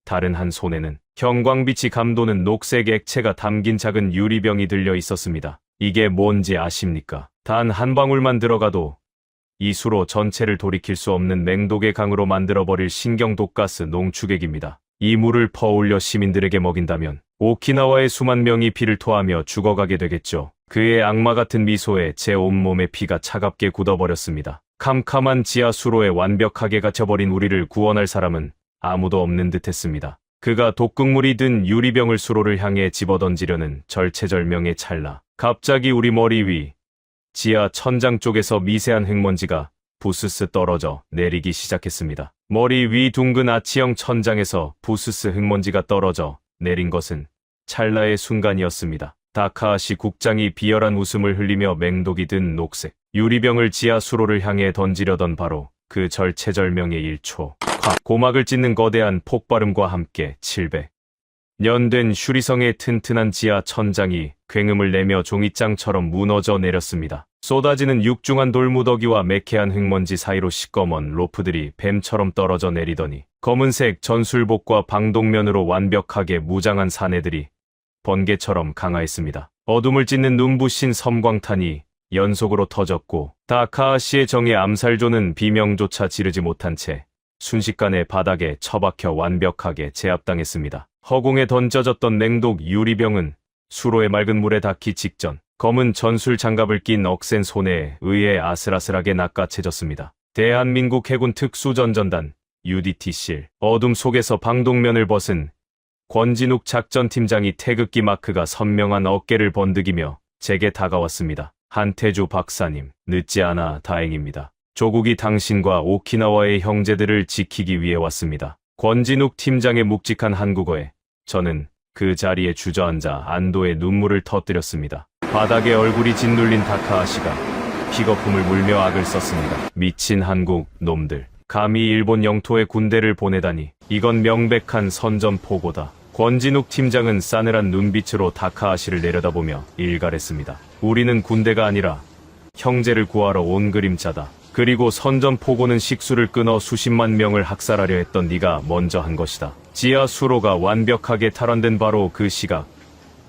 B: 다른 한 손에는 형광빛이 감도는 녹색 액체가 담긴 작은 유리병이 들려 있었습니다. 이게 뭔지 아십니까? 단 한 방울만 들어가도 이 수로 전체를 돌이킬 수 없는 맹독의 강으로 만들어버릴 신경독가스 농축액입니다. 이 물을 퍼올려 시민들에게 먹인다면 오키나와의 수만 명이 피를 토하며 죽어가게 되겠죠. 그의 악마 같은 미소에 제 온몸의 피가 차갑게 굳어버렸습니다. 캄캄한 지하 수로에 완벽하게 갇혀버린 우리를 구원할 사람은 아무도 없는 듯했습니다. 그가 독극물이 든 유리병을 수로를 향해 집어던지려는 절체절명의 찰나, 갑자기 우리 머리 위 지하 천장 쪽에서 미세한 흙먼지가 부스스 떨어져 내리기 시작했습니다. 머리 위 둥근 아치형 천장에서 부스스 흙먼지가 떨어져 내린 것은 찰나의 순간이었습니다. 다카하시 국장이 비열한 웃음을 흘리며 맹독이 든 녹색 유리병을 지하 수로를 향해 던지려던 바로 그 절체절명의 1초. 확 고막을 찢는 거대한 폭발음과 함께 700년 된 슈리성의 튼튼한 지하 천장이 굉음을 내며 종이장처럼 무너져 내렸습니다. 쏟아지는 육중한 돌무더기와 매캐한 흙먼지 사이로 시꺼먼 로프들이 뱀처럼 떨어져 내리더니 검은색 전술복과 방독면으로 완벽하게 무장한 사내들이 번개처럼 강화했습니다. 어둠을 찢는 눈부신 섬광탄이 연속으로 터졌고 다카하시의 정의 암살조는 비명조차 지르지 못한 채 순식간에 바닥에 처박혀 완벽하게 제압당했습니다. 허공에 던져졌던 냉독 유리병은 수로의 맑은 물에 닿기 직전 검은 전술 장갑을 낀 억센 손에 의해 아슬아슬하게 낚아채졌습니다. 대한민국 해군 특수전전단 UDT-실 어둠 속에서 방독면을 벗은 권진욱 작전팀장이 태극기 마크가 선명한 어깨를 번득이며 제게 다가왔습니다. 한태주 박사님, 늦지 않아 다행입니다. 조국이 당신과 오키나와의 형제들을 지키기 위해 왔습니다. 권진욱 팀장의 묵직한 한국어에 저는 그 자리에 주저앉아 안도의 눈물을 터뜨렸습니다. 바닥에 얼굴이 짓눌린 다카하시가 픽어품을 물며 악을 썼습니다. 미친 한국 놈들. 감히 일본 영토에 군대를 보내다니. 이건 명백한 선전포고다. 권진욱 팀장은 싸늘한 눈빛으로 다카하시를 내려다보며 일갈했습니다. 우리는 군대가 아니라 형제를 구하러 온 그림자다. 그리고 선전포고는 식수를 끊어 수십만 명을 학살하려 했던 네가 먼저 한 것이다. 지하 수로가 완벽하게 탈환된 바로 그 시각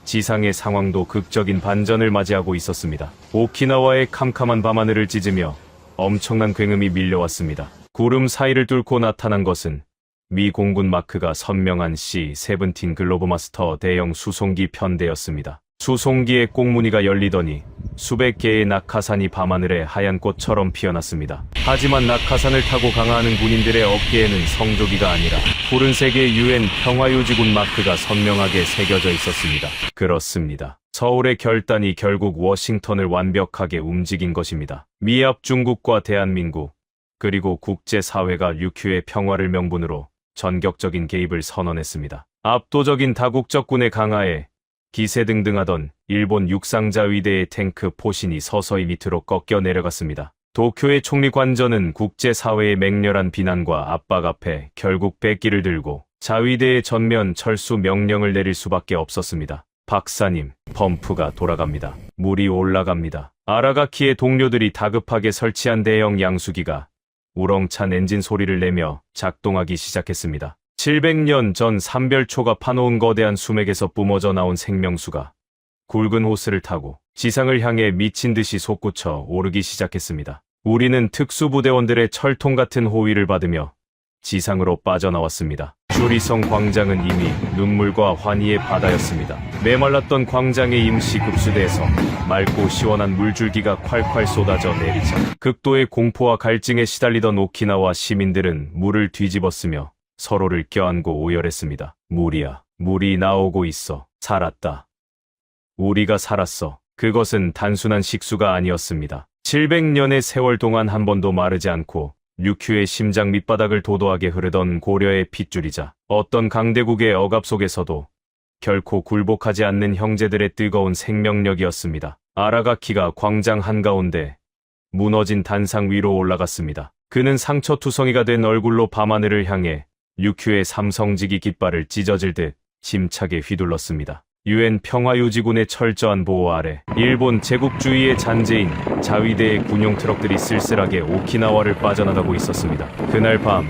B: 지상의 상황도 극적인 반전을 맞이하고 있었습니다. 오키나와의 캄캄한 밤하늘을 찢으며 엄청난 굉음이 밀려왔습니다. 구름 사이를 뚫고 나타난 것은 미 공군 마크가 선명한 C-17 글로브마스터 대형 수송기 편대였습니다. 수송기의 꽁무니가 열리더니 수백 개의 낙하산이 밤하늘에 하얀 꽃처럼 피어났습니다. 하지만 낙하산을 타고 강화하는 군인들의 어깨에는 성조기가 아니라 푸른색의 UN 평화유지군 마크가 선명하게 새겨져 있었습니다. 그렇습니다. 서울의 결단이 결국 워싱턴을 완벽하게 움직인 것입니다. 미합 중국과 대한민국, 그리고 국제사회가 류큐의 평화를 명분으로 전격적인 개입을 선언했습니다. 압도적인 다국적군의 강하에 기세등등하던 일본 육상자위대의 탱크 포신이 서서히 밑으로 꺾여 내려갔습니다. 도쿄의 총리 관저는 국제사회의 맹렬한 비난과 압박 앞에 결국 백기를 들고 자위대의 전면 철수 명령을 내릴 수밖에 없었습니다. 박사님, 펌프가 돌아갑니다. 물이 올라갑니다. 아라가키의 동료들이 다급하게 설치한 대형 양수기가 우렁찬 엔진 소리를 내며 작동하기 시작했습니다. 700년 전 삼별초가 파놓은 거대한 수맥에서 뿜어져 나온 생명수가 굵은 호스를 타고 지상을 향해 미친 듯이 솟구쳐 오르기 시작했습니다. 우리는 특수부대원들의 철통 같은 호위를 받으며 지상으로 빠져나왔습니다. 슈리성 광장은 이미 눈물과 환희의 바다였습니다. 메말랐던 광장의 임시 급수대에서 맑고 시원한 물줄기가 콸콸 쏟아져 내리자 극도의 공포와 갈증에 시달리던 오키나와 시민들은 물을 뒤집었으며 서로를 껴안고 오열했습니다. 물이야, 물이 나오고 있어. 살았다. 우리가 살았어. 그것은 단순한 식수가 아니었습니다. 700년의 세월 동안 한 번도 마르지 않고 류큐의 심장 밑바닥을 도도하게 흐르던 고려의 핏줄이자 어떤 강대국의 억압 속에서도 결코 굴복하지 않는 형제들의 뜨거운 생명력이었습니다. 아라가키가 광장 한가운데 무너진 단상 위로 올라갔습니다. 그는 상처투성이가 된 얼굴로 밤하늘을 향해 류큐의 삼성지기 깃발을 찢어질 듯 힘차게 휘둘렀습니다. 유엔 평화유지군의 철저한 보호 아래 일본 제국주의의 잔재인 자위대의 군용 트럭들이 쓸쓸하게 오키나와를 빠져나가고 있었습니다. 그날 밤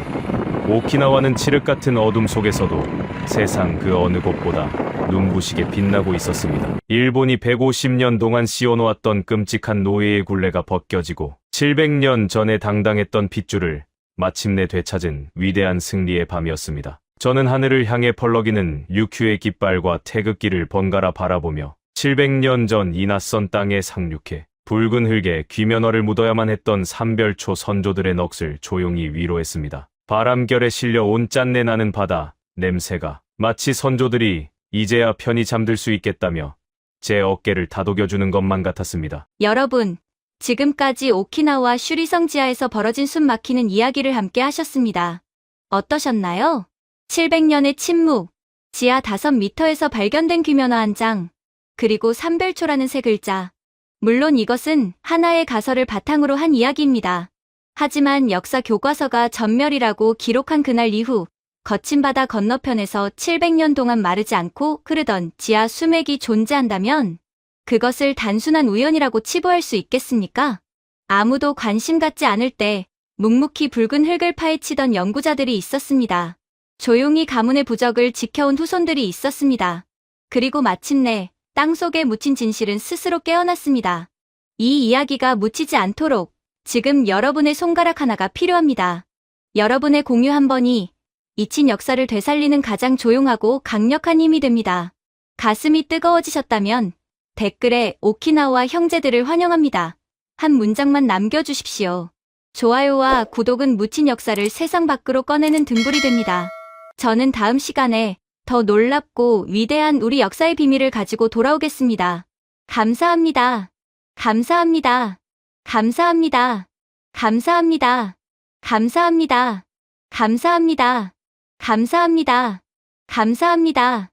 B: 오키나와는 칠흑 같은 어둠 속에서도 세상 그 어느 곳보다 눈부시게 빛나고 있었습니다. 일본이 150년 동안 씌워놓았던 끔찍한 노예의 굴레가 벗겨지고 700년 전에 당당했던 핏줄을 마침내 되찾은 위대한 승리의 밤이었습니다. 저는 하늘을 향해 펄럭이는 류큐의 깃발과 태극기를 번갈아 바라보며 700년 전 이 낯선 땅에 상륙해 붉은 흙에 귀면허를 묻어야만 했던 삼별초 선조들의 넋을 조용히 위로했습니다. 바람결에 실려 온 짠내 나는 바다 냄새가 마치 선조들이 이제야 편히 잠들 수 있겠다며 제 어깨를 다독여주는 것만 같았습니다.
C: 여러분, 지금까지 오키나와 슈리성 지하에서 벌어진 숨 막히는 이야기를 함께 하셨습니다. 어떠셨나요? 700년의 침묵, 지하 5m에서 발견된 귀면허 한 장, 그리고 삼별초라는 세 글자. 물론 이것은 하나의 가설을 바탕으로 한 이야기입니다. 하지만 역사 교과서가 전멸이라고 기록한 그날 이후 거친 바다 건너편에서 700년 동안 마르지 않고 흐르던 지하 수맥이 존재한다면 그것을 단순한 우연이라고 치부할 수 있겠습니까? 아무도 관심 갖지 않을 때 묵묵히 붉은 흙을 파헤치던 연구자들이 있었습니다. 조용히 가문의 부적을 지켜온 후손들이 있었습니다. 그리고 마침내 땅속에 묻힌 진실은 스스로 깨어났습니다. 이 이야기가 묻히지 않도록 지금 여러분의 손가락 하나가 필요합니다. 여러분의 공유 한 번이 잊힌 역사를 되살리는 가장 조용하고 강력한 힘이 됩니다. 가슴이 뜨거워지셨다면 댓글에 오키나와 형제들을 환영합니다. 한 문장만 남겨주십시오. 좋아요와 구독은 묻힌 역사를 세상 밖으로 꺼내는 등불이 됩니다. 저는 다음 시간에 더 놀랍고 위대한 우리 역사의 비밀을 가지고 돌아오겠습니다. 감사합니다. 감사합니다. 감사합니다. 감사합니다. 감사합니다. 감사합니다. 감사합니다. 감사합니다.